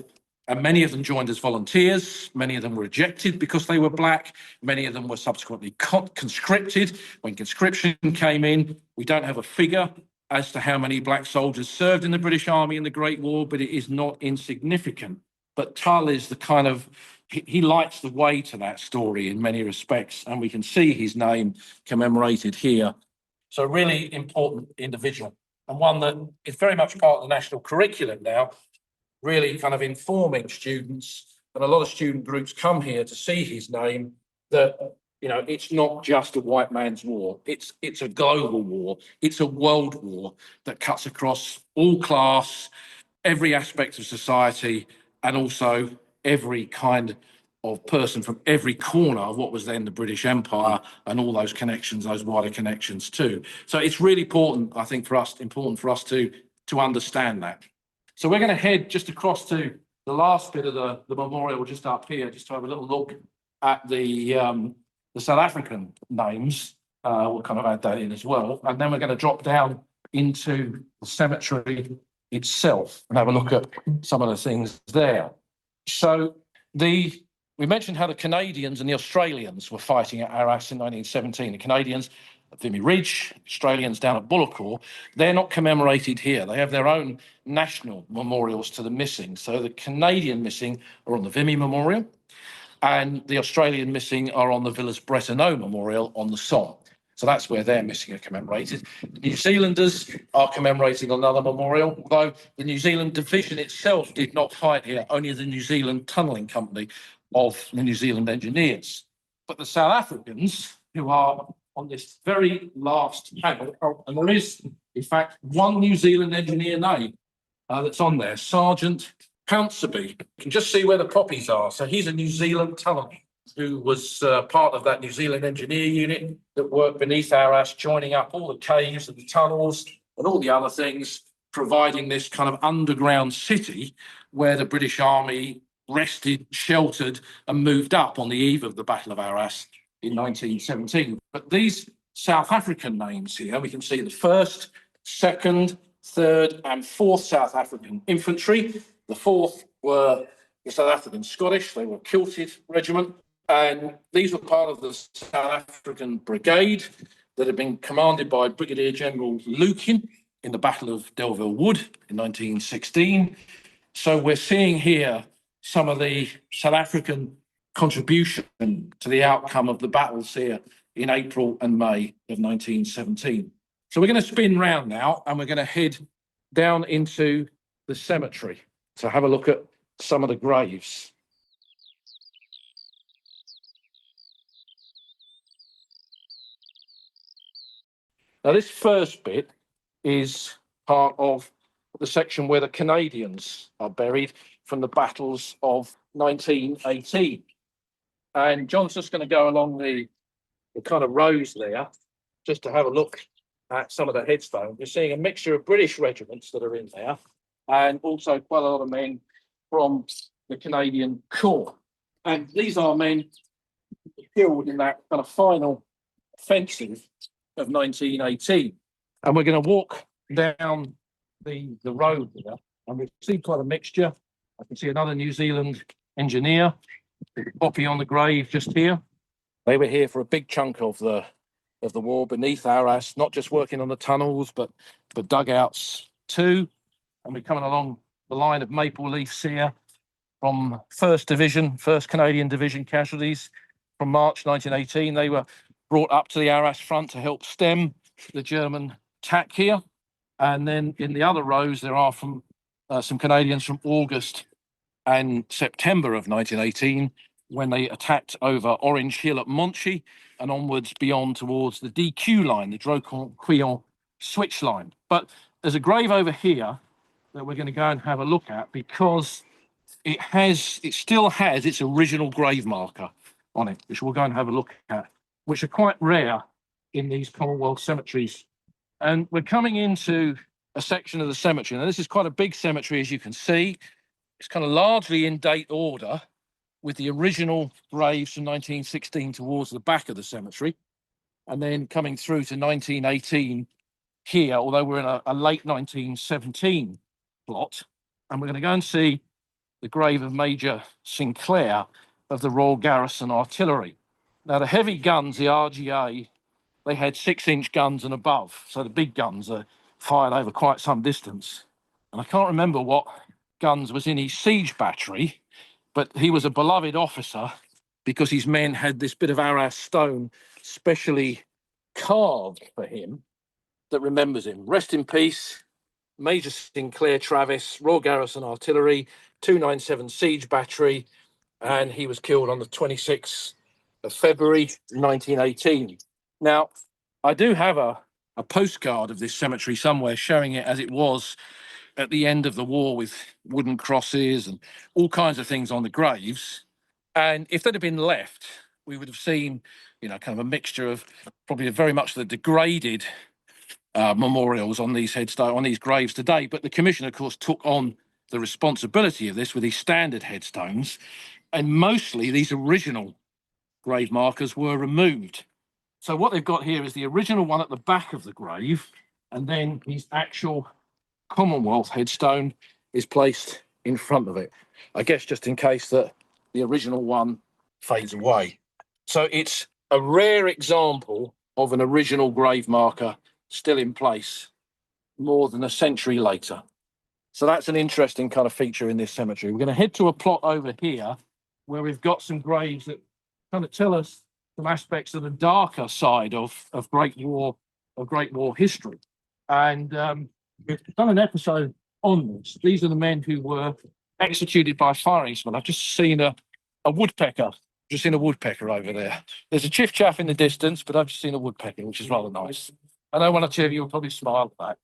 and many of them joined as volunteers. Many of them were ejected because they were black. Many of them were subsequently conscripted. When conscription came in, we don't have a figure as to how many black soldiers served in the British Army in the Great War, but it is not insignificant. But Tull is the kind of, he lights the way to that story in many respects, and we can see his name commemorated here. So a really important individual, and one that is very much part of the national curriculum now, really kind of informing students, and a lot of student groups come here to see his name, that it's not just a white man's war. It's a global war. It's a world war that cuts across all class, every aspect of society, and also every kind of person from every corner of what was then the British Empire and all those connections, those wider connections too. So it's really important, I think, for us to understand that. So we're going to head just across to the last bit of the memorial, just up here, just to have a little look at the South African names. We'll kind of add that in as well. And then we're going to drop down into the cemetery itself and have a look at some of the things there. So we mentioned how the Canadians and the Australians were fighting at Arras in 1917. The Canadians at Vimy Ridge, Australians down at Bullecourt. They're not commemorated here. They have their own national memorials to the missing. So the Canadian missing are on the Vimy Memorial, and the Australian missing are on the Villers-Bretonneux Memorial on the Somme. So that's where their missing are commemorated. The New Zealanders are commemorating another memorial, although the New Zealand Division itself did not fight here, only the New Zealand Tunnelling Company of the New Zealand Engineers. But the South Africans, who are on this very last panel, and there is, in fact, one New Zealand engineer name that's on there, Sergeant Pounceby. You can just see where the poppies are. So he's a New Zealand tunneler who was part of that New Zealand engineer unit that worked beneath Arras, joining up all the caves and the tunnels and all the other things, providing this kind of underground city where the British Army rested, sheltered, and moved up on the eve of the Battle of Arras in 1917. But these South African names here. We can see the 1st, 2nd, 3rd, and 4th South African Infantry. The 4th were the South African Scottish. They were a kilted regiment. And these were part of the South African Brigade that had been commanded by Brigadier General Lukin in the Battle of Delville Wood in 1916. So we're seeing here some of the South African contribution to the outcome of the battles here in April and May of 1917. So we're going to spin round now and we're going to head down into the cemetery to have a look at some of the graves. Now, this first bit is part of the section where the Canadians are buried from the battles of 1918. And John's just going to go along the kind of rows there just to have a look at some of the headstones. We're seeing a mixture of British regiments that are in there and also quite a lot of men from the Canadian Corps. And these are men killed in that kind of final offensive of 1918. And we're going to walk down the road there and we see quite a mixture. I can see another New Zealand engineer, Poppy on the grave just here. They were here for a big chunk of the war beneath Arras, not just working on the tunnels, but dugouts too. And we're coming along the line of maple leafs here from 1st Division, 1st Canadian Division casualties from March 1918. They were brought up to the Arras front to help stem the German attack here. And then in the other rows, there are from some Canadians from August and September of 1918, when they attacked over Orange Hill at Monchy and onwards beyond towards the DQ line, the Drocourt-Quéant switch line. But there's a grave over here that we're going to go and have a look at because it still has its original grave marker on it, which we'll go and have a look at, which are quite rare in these Commonwealth cemeteries. And we're coming into a section of the cemetery. Now, this is quite a big cemetery, as you can see. It's kind of largely in date order, with the original graves from 1916 towards the back of the cemetery, and then coming through to 1918 here, although we're in a late 1917 plot. And we're going to go and see the grave of Major Sinclair of the Royal Garrison Artillery. Now, the heavy guns, the RGA, they had 6-inch guns and above, so the big guns are fired over quite some distance. And I can't remember what guns was in his siege battery, but he was a beloved officer because his men had this bit of Arras stone specially carved for him that remembers him. Rest in peace, Major Sinclair Travis, Royal Garrison Artillery, 297 Siege Battery, and he was killed on the 26th of February 1918. Now, I do have a postcard of this cemetery somewhere showing it as it was at the end of the war, with wooden crosses and all kinds of things on the graves. And if they'd have been left, we would have seen, kind of a mixture of probably very much the degraded memorials on these headstones, on these graves today. But the commission, of course, took on the responsibility of this with these standard headstones, and mostly these original grave markers were removed. So what they've got here is the original one at the back of the grave, and then his actual Commonwealth headstone is placed in front of it, I guess just in case that the original one fades away. So it's a rare example of an original grave marker still in place more than a century later. So that's an interesting kind of feature in this cemetery. We're going to head to a plot over here where we've got some graves that kind of tell us some aspects of the darker side of Great War history. And we've done an episode on this. These are the men who were executed by firing squad. I've just seen a woodpecker. Just seen a woodpecker over there. There's a chiff-chaff in the distance, but I've just seen a woodpecker, which is rather nice. I know one or two of you will probably smile at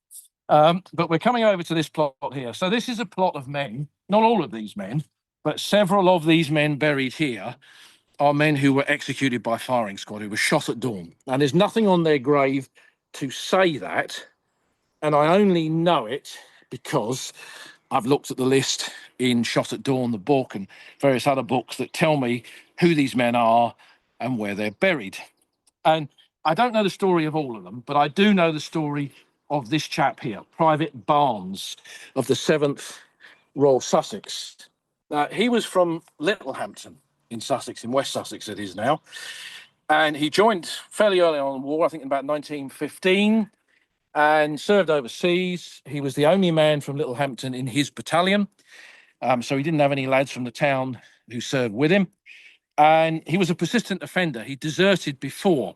that. But we're coming over to this plot here. So this is a plot of men, not all of these men, but several of these men buried here are men who were executed by firing squad, who were shot at dawn. And there's nothing on their grave to say that. And I only know it because I've looked at the list in Shot at Dawn, the book, and various other books that tell me who these men are and where they're buried. And I don't know the story of all of them, but I do know the story of this chap here, Private Barnes of the 7th Royal Sussex. He was from Littlehampton in Sussex, in West Sussex it is now. And he joined fairly early on in the war, I think in about 1915, and served overseas. He was the only man from Littlehampton in his battalion. So he didn't have any lads from the town who served with him. And he was a persistent offender. He deserted before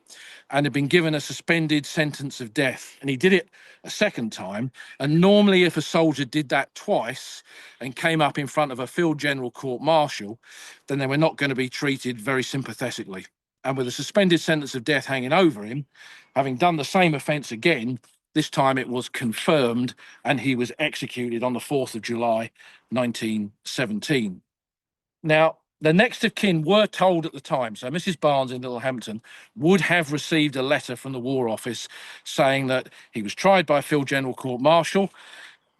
and had been given a suspended sentence of death. And he did it a second time. And normally, if a soldier did that twice and came up in front of a field general court martial, then they were not going to be treated very sympathetically. And with a suspended sentence of death hanging over him, having done the same offence again, this time it was confirmed and he was executed on the 4th of July, 1917. Now, the next of kin were told at the time, so Mrs. Barnes in Littlehampton would have received a letter from the War Office saying that he was tried by a field general court martial.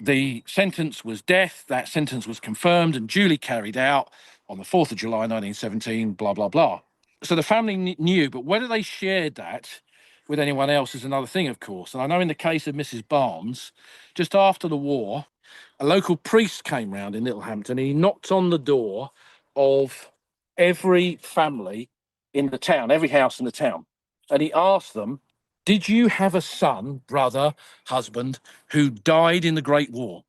The sentence was death. That sentence was confirmed and duly carried out on the 4th of July, 1917, blah, blah, blah. So the family knew, but whether they shared that with anyone else is another thing, of course. And I know in the case of Mrs. Barnes, just after the war, a local priest came round in Littlehampton. He knocked on the door of every family in the town, every house in the town. And he asked them, did you have a son, brother, husband, who died in the Great War?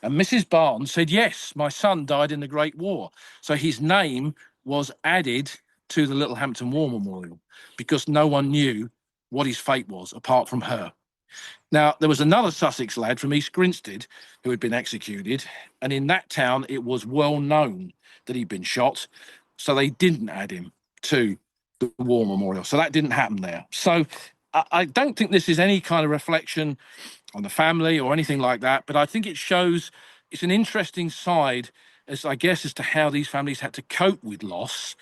And Mrs. Barnes said, yes, my son died in the Great War. So his name was added to the Littlehampton War Memorial because no one knew what his fate was apart from her. Now, there was another Sussex lad from East Grinstead who had been executed, and in that town it was well known that he'd been shot, so they didn't add him to the War Memorial. So that didn't happen there. So I don't think this is any kind of reflection on the family or anything like that, but I think it shows it's an interesting side, as I guess, as to how these families had to cope with loss,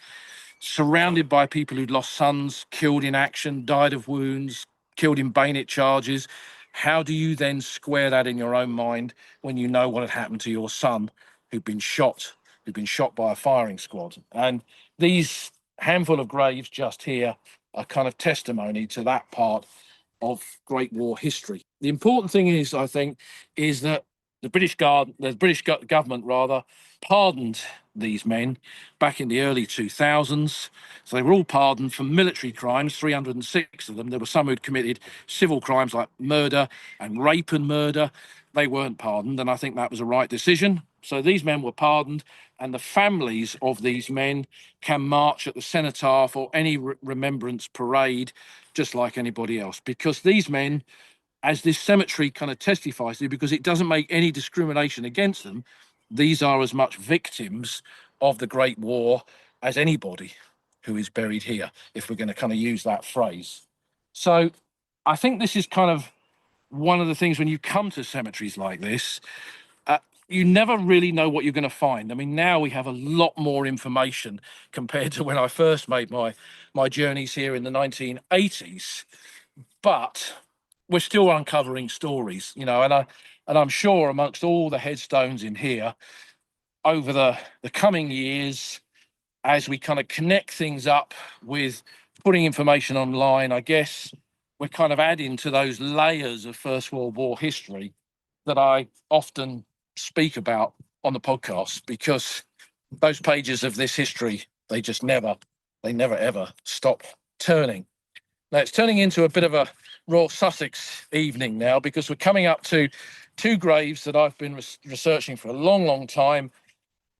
surrounded by people who'd lost sons, killed in action, died of wounds, killed in bayonet charges. How do you then square that in your own mind when you know what had happened to your son who'd been shot by a firing squad? And these handful of graves just here are kind of testimony to that part of Great War history. The important thing is, I think, is that the British government rather pardoned these men back in the early 2000s. So they were all pardoned for military crimes, 306 of them. There were some who'd committed civil crimes like murder and rape and murder. They weren't pardoned, and I think that was a right decision. So these men were pardoned, and the families of these men can march at the cenotaph or any remembrance parade just like anybody else, because these men, as this cemetery kind of testifies to, because it doesn't make any discrimination against them, these are as much victims of the Great War as anybody who is buried here, if we're going to kind of use that phrase. So I think this is kind of one of the things when you come to cemeteries like this, you never really know what you're going to find. I mean, now we have a lot more information compared to when I first made my journeys here in the 1980s, but we're still uncovering stories, you know, and I'm sure amongst all the headstones in here over the coming years, as we kind of connect things up with putting information online, I guess we're kind of adding to those layers of First World War history that I often speak about on the podcast, because those pages of this history, they never ever stop turning. Now it's turning into a bit of a Royal Sussex evening now, because we're coming up to two graves that I've been researching for a long time,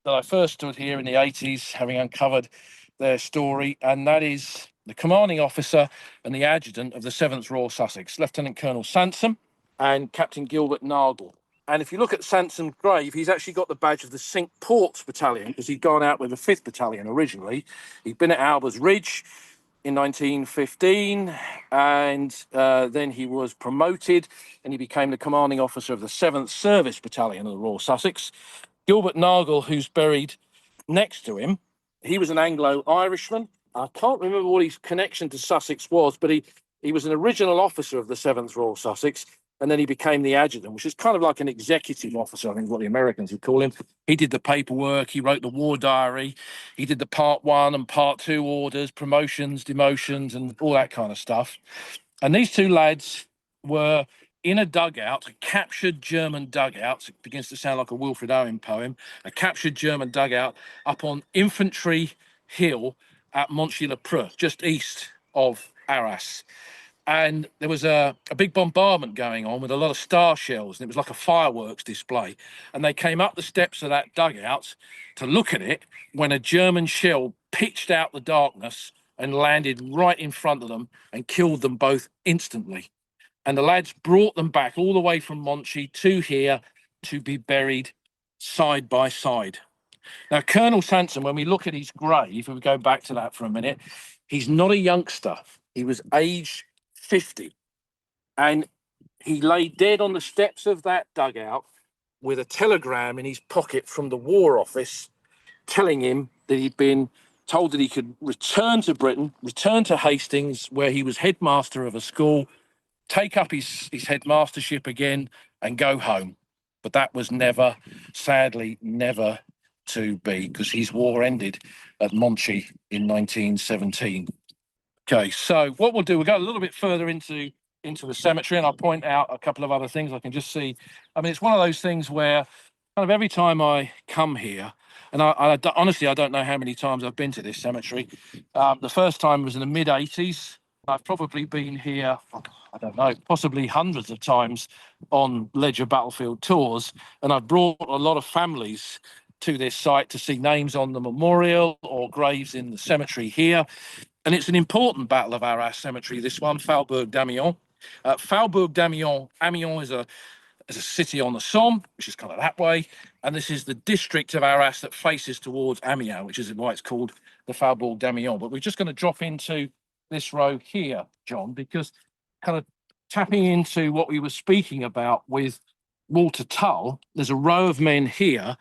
that I first stood here in the 80s, having uncovered their story, and that is the commanding officer and the adjutant of the 7th Royal Sussex, Lieutenant Colonel Sansom and Captain Gilbert Nargle. And if you look at Sansom's grave, he's actually got the badge of the Cinque Ports Battalion, because he'd gone out with the 5th Battalion originally. He'd been at Albers Ridge in 1915, and then he was promoted and he became the commanding officer of the 7th Service Battalion of the Royal Sussex. Gilbert Nargle, who's buried next to him, he was an Anglo-Irishman. I can't remember what his connection to Sussex was, but he was an original officer of the 7th Royal Sussex. and then he became the adjutant, which is kind of like an executive officer, I think is what the Americans would call him. He did the paperwork, he wrote the war diary, he did the Part 1 and Part 2 orders, promotions, demotions, and all that kind of stuff. And these two lads were in a dugout, a captured German dugout. It begins to sound like a Wilfred Owen poem. A captured German dugout up on Infantry Hill at Monchy-le-Preux, just east of Arras. And there was a big bombardment going on with a lot of star shells, and it was like a fireworks display. And they came up the steps of that dugout to look at it when a German shell pitched out the darkness and landed right in front of them and killed them both instantly. And the lads brought them back all the way from Monchy to here to be buried side by side. Now, Colonel Sanson, when we look at his grave, and we go back to that for a minute, he's not a youngster. He was aged 50. And he lay dead on the steps of that dugout with a telegram in his pocket from the War Office telling him that he'd been told that he could return to Britain, return to Hastings, where he was headmaster of a school, take up his headmastership again and go home. But that was never, sadly, never to be, because his war ended at Monchy in 1917. Okay, so what we'll do, we'll go a little bit further into the cemetery, and I'll point out a couple of other things I can just see. I mean, it's one of those things where kind of every time I come here, and I honestly, I don't know how many times I've been to this cemetery. The first time was in the mid-80s. I've probably been here, I don't know, possibly hundreds of times on Ledger Battlefield tours, and I've brought a lot of families to this site to see names on the memorial or graves in the cemetery here. And it's an important battle of Arras Cemetery, this one, Faubourg d'Amiens. Faubourg d'Amiens, Amiens is a city on the Somme, which is kind of that way. And this is the district of Arras that faces towards Amiens, which is why it's called the Faubourg d'Amiens. But we're just going to drop into this row here, John, because kind of tapping into what we were speaking about with Walter Tull, there's a row of men here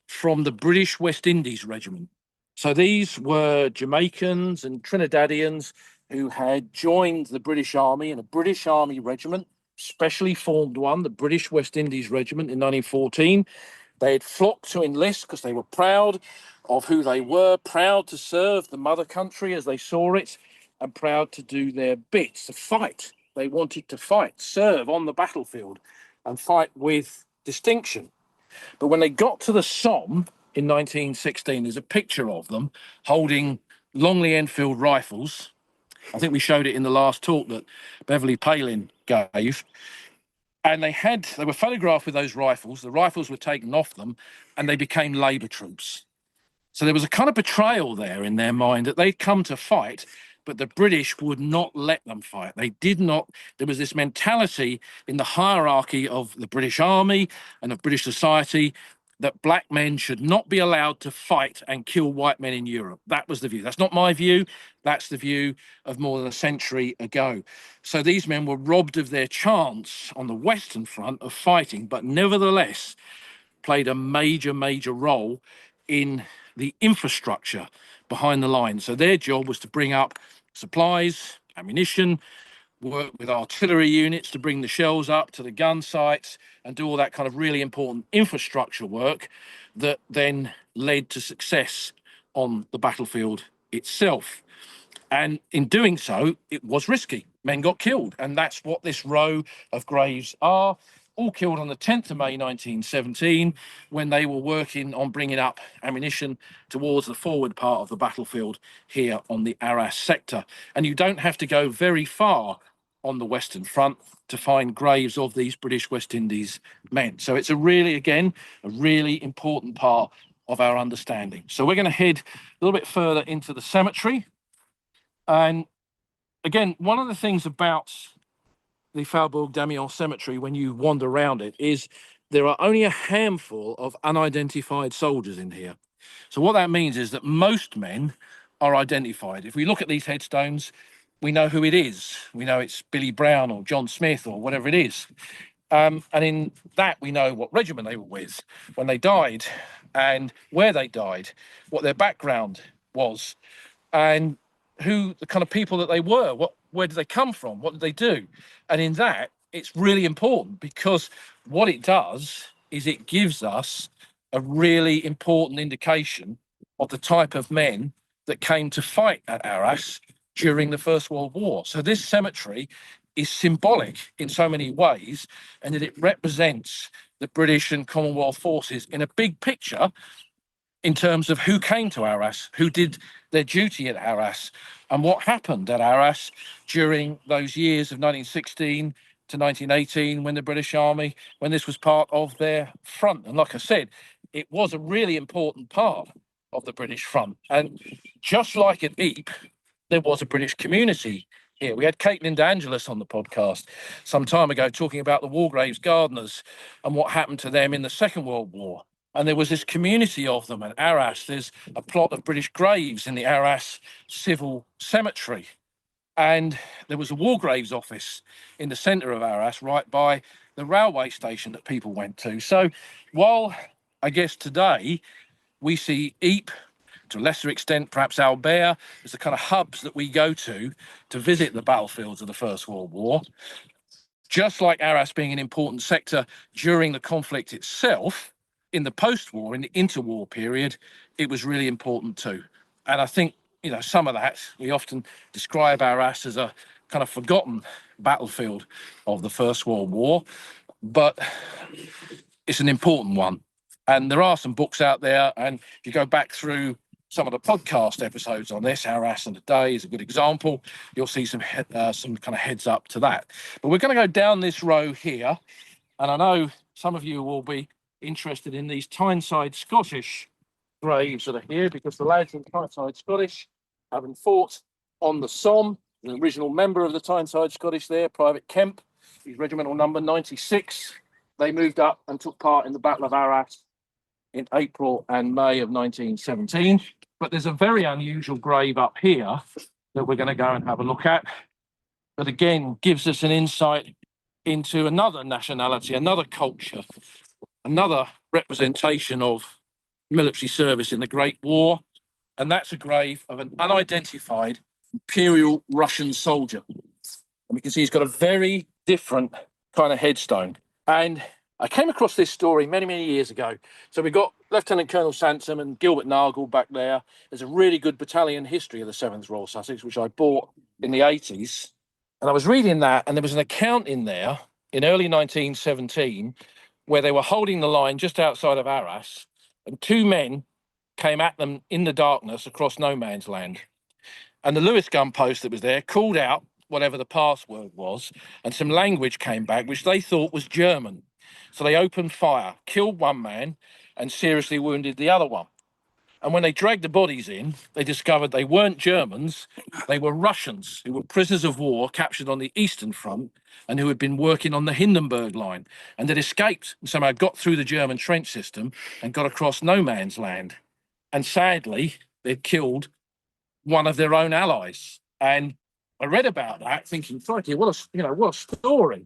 from the British West Indies Regiment. So these were Jamaicans and Trinidadians who had joined the British Army in a British Army regiment, specially formed one, the British West Indies Regiment in 1914. They had flocked to enlist because they were proud of who they were, proud to serve the mother country as they saw it, and proud to do their bit, to fight. They wanted to fight, serve on the battlefield, and fight with distinction. But when they got to the Somme in 1916, there's a picture of them holding Longley Enfield rifles. I think we showed it in the last talk that Beverly Palin gave. And they were photographed with those rifles. The rifles were taken off them and they became Labour troops. So there was a kind of betrayal there in their mind that they'd come to fight, but the British would not let them fight. They did not. There was this mentality in the hierarchy of the British Army and of British society that black men should not be allowed to fight and kill white men in Europe. That was the view. That's not my view. That's the view of more than a century ago. So these men were robbed of their chance on the Western Front of fighting, but nevertheless played a major, major role in the infrastructure behind the lines. So their job was to bring up supplies, ammunition, work with artillery units to bring the shells up to the gun sites and do all that kind of really important infrastructure work that then led to success on the battlefield itself. And in doing so, it was risky. Men got killed. And that's what this row of graves are. All killed on the 10th of May 1917 when they were working on bringing up ammunition towards the forward part of the battlefield here on the Arras sector. And you don't have to go very far on the Western Front to find graves of these British West Indies men. So it's a really important part of our understanding. So we're going to head a little bit further into the cemetery. And again, one of the things about the Faubourg d'Amiens cemetery when you wander around it is there are only a handful of unidentified soldiers in here. So what that means is that most men are identified. If we look at these headstones, we know who it is. We know it's Billy Brown or John Smith or whatever it is. And in that, we know what regiment they were with when they died and where they died, what their background was, and who the kind of people that they were, where did they come from, what did they do? And in that, it's really important because what it does is it gives us a really important indication of the type of men that came to fight at Arras during the First World War. So this cemetery is symbolic in so many ways, and that it represents the British and Commonwealth forces in a big picture in terms of who came to Arras, who did their duty at Arras, and what happened at Arras during those years of 1916 to 1918 when the British Army, when this was part of their front. And like I said, it was a really important part of the British front. And just like at Ypres, there was a British community here. We had Caitlin DeAngelis on the podcast some time ago talking about the war graves gardeners and what happened to them in the Second World War. And there was this community of them at Arras. There's a plot of British graves in the Arras Civil Cemetery. And there was a war graves office in the centre of Arras, right by the railway station that people went to. So while I guess today we see Ypres, to a lesser extent, perhaps Albert, as the kind of hubs that we go to visit the battlefields of the First World War, just like Arras being an important sector during the conflict itself, in the post-war, in the interwar period, it was really important too. And I think, some of that, we often describe Arras as a kind of forgotten battlefield of the First World War, but it's an important one. And there are some books out there, and if you go back through some of the podcast episodes on this, Arras and the Day is a good example, you'll see some kind of heads up to that. But we're going to go down this row here, and I know some of you will be interested in these Tyneside Scottish graves that are here, because the lads in Tyneside Scottish, having fought on the Somme, an original member of the Tyneside Scottish there, Private Kemp, his regimental number 96, they moved up and took part in the Battle of Arras in April and May of 1917. But there's a very unusual grave up here that we're going to go and have a look at, that again gives us an insight into another nationality, another culture, another representation of military service in the Great War, and that's a grave of an unidentified Imperial Russian soldier. And we can see he's got a very different kind of headstone. And I came across this story many, many years ago. So we've got Lieutenant Colonel Sansom and Gilbert Nargle back there. There's a really good battalion history of the 7th Royal Sussex, which I bought in the 80s. And I was reading that, and there was an account in there in early 1917 where they were holding the line just outside of Arras, and two men came at them in the darkness across no man's land. And the Lewis gun post that was there called out whatever the password was, and some language came back which they thought was German. So they opened fire, killed one man, and seriously wounded the other one. And when they dragged the bodies in, they discovered they weren't Germans, they were Russians who were prisoners of war captured on the Eastern Front and who had been working on the Hindenburg Line and had escaped and somehow got through the German trench system and got across no man's land. And sadly, they'd killed one of their own allies. And I read about that thinking, crikey, what a story.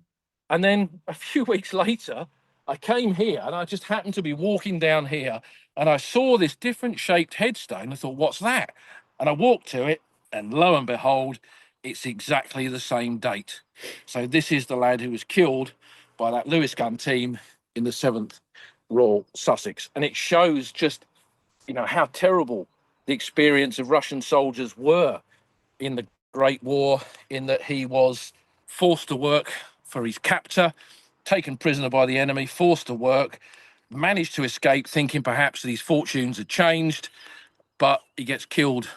And then a few weeks later, I came here and I just happened to be walking down here and I saw this different shaped headstone. I thought, what's that? And I walked to it, and lo and behold, it's exactly the same date. So this is the lad who was killed by that Lewis gun team in the 7th Royal Sussex. And it shows just, how terrible the experience of Russian soldiers were in the Great War, in that he was forced to work for his captor, taken prisoner by the enemy, forced to work, managed to escape, thinking perhaps that his fortunes had changed, but he gets killed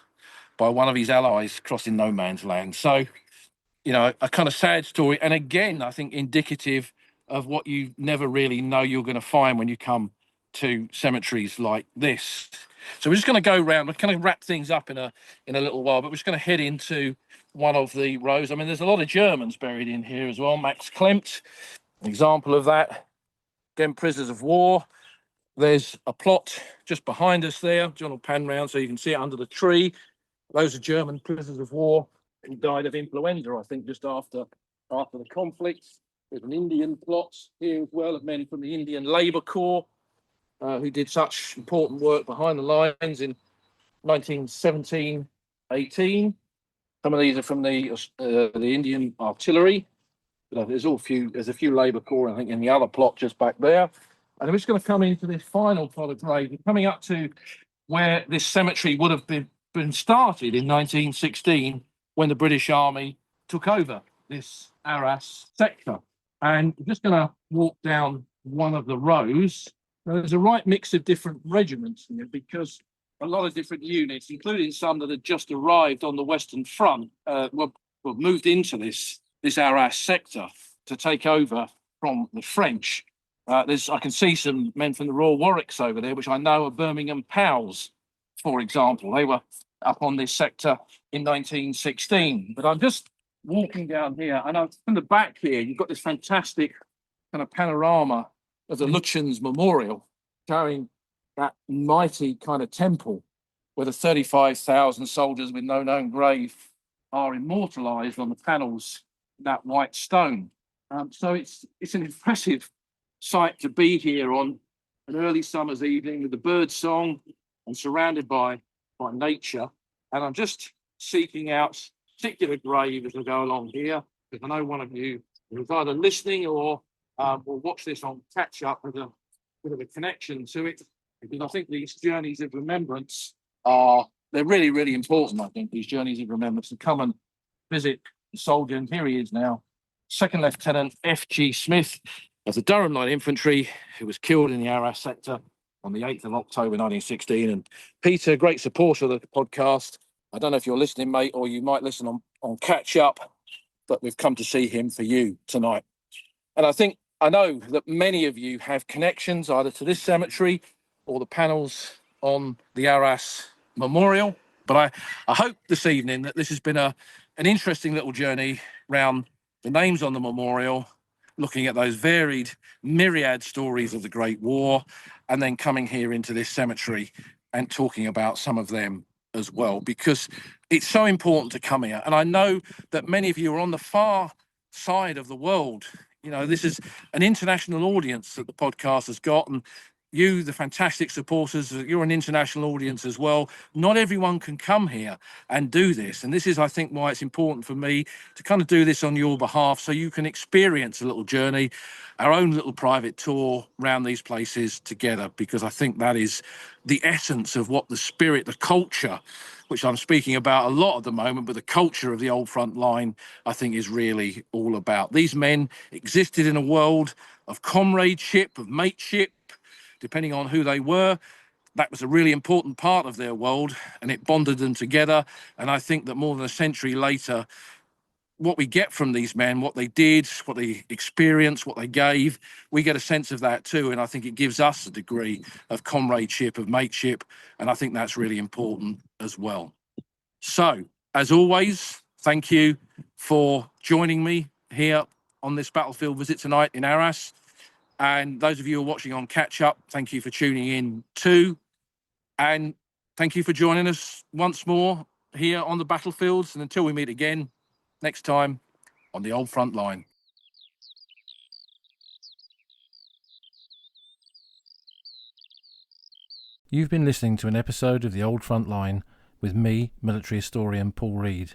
by one of his allies crossing no man's land. So, a kind of sad story. And again, I think indicative of what you never really know you're going to find when you come to cemeteries like this. So we're just going to go around, we're kind of wrap things up in a little while, but we're just going to head into one of the rows. I mean, there's a lot of Germans buried in here as well. Max Klimt, an example of that. Again, prisoners of war. There's a plot just behind us there. John will pan round so you can see it under the tree. Those are German prisoners of war who died of influenza, I think, just after the conflict. There's an Indian plot here as well of men from the Indian Labour Corps who did such important work behind the lines in 1917-18. Some of these are from the Indian artillery. But there's a few Labour Corps, I think, in the other plot just back there. And I'm just going to come into this final plot of grave. We're coming up to where this cemetery would have been started in 1916 when the British Army took over this Arras sector. And I'm just going to walk down one of the rows. Now, there's a right mix of different regiments here because a lot of different units, including some that had just arrived on the Western Front, were moved into this Arras sector to take over from the French. I can see some men from the Royal Warwicks over there, which I know are Birmingham POWs, for example. They were up on this sector in 1916. But I'm just walking down here, and from the back here, you've got this fantastic kind of panorama of the Lutyens Memorial, showing that mighty kind of temple where the 35,000 soldiers with no known grave are immortalised on the panels in that white stone. So it's an impressive sight to be here on an early summer's evening with the bird song and surrounded by nature. And I'm just seeking out a particular grave as I go along here, because I know one of you is either listening or will watch this on catch up with a bit of a connection to it, because I think these journeys of remembrance they're really, really important. I think these journeys of remembrance, to come and visit the soldier, and here he is now, Second Lieutenant F.G. Smith of the Durham Line Infantry, who was killed in the Arras sector on the 8th of October 1916. And Peter, great supporter of the podcast. I don't know if you're listening, mate, or you might listen on catch up, but we've come to see him for you tonight. And I know that many of you have connections either to this cemetery or the panels on the Arras Memorial. But I hope this evening that this has been an interesting little journey round the names on the memorial, looking at those varied myriad stories of the Great War, and then coming here into this cemetery and talking about some of them as well, because it's so important to come here. And I know that many of you are on the far side of the world. You know, this is an international audience that the podcast has got, and you, the fantastic supporters, you're an international audience as well. Not everyone can come here and do this. And this is, I think, why it's important for me to kind of do this on your behalf, so you can experience a little journey, our own little private tour around these places together, because I think that is the essence of what the spirit, the culture, which I'm speaking about a lot at the moment, but the culture of the Old Front Line, I think, is really all about. These men existed in a world of comradeship, of mateship, depending on who they were. That was a really important part of their world, and it bonded them together. And I think that more than a century later, what we get from these men, what they did, what they experienced, what they gave, we get a sense of that too. And I think it gives us a degree of comradeship, of mateship, and I think that's really important as well. So, as always, thank you for joining me here on this battlefield visit tonight in Arras. And those of you who are watching on catch up, thank you for tuning in too. And thank you for joining us once more here on the battlefields. And until we meet again next time on the Old Front Line. You've been listening to an episode of the Old Front Line with me, military historian Paul Reed.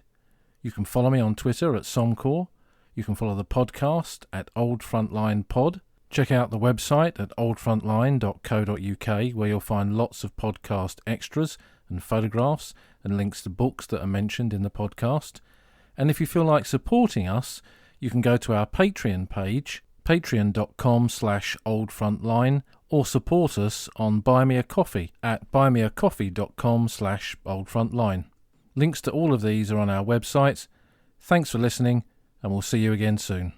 You can follow me on Twitter at Somcor. You can follow the podcast at Old Frontline Pod. Check out the website at oldfrontline.co.uk, where you'll find lots of podcast extras and photographs and links to books that are mentioned in the podcast. And if you feel like supporting us, you can go to our Patreon page, patreon.com/oldfrontline, or support us on Buy Me a Coffee at buymeacoffee.com/oldfrontline. Links to all of these are on our website. Thanks for listening, and we'll see you again soon.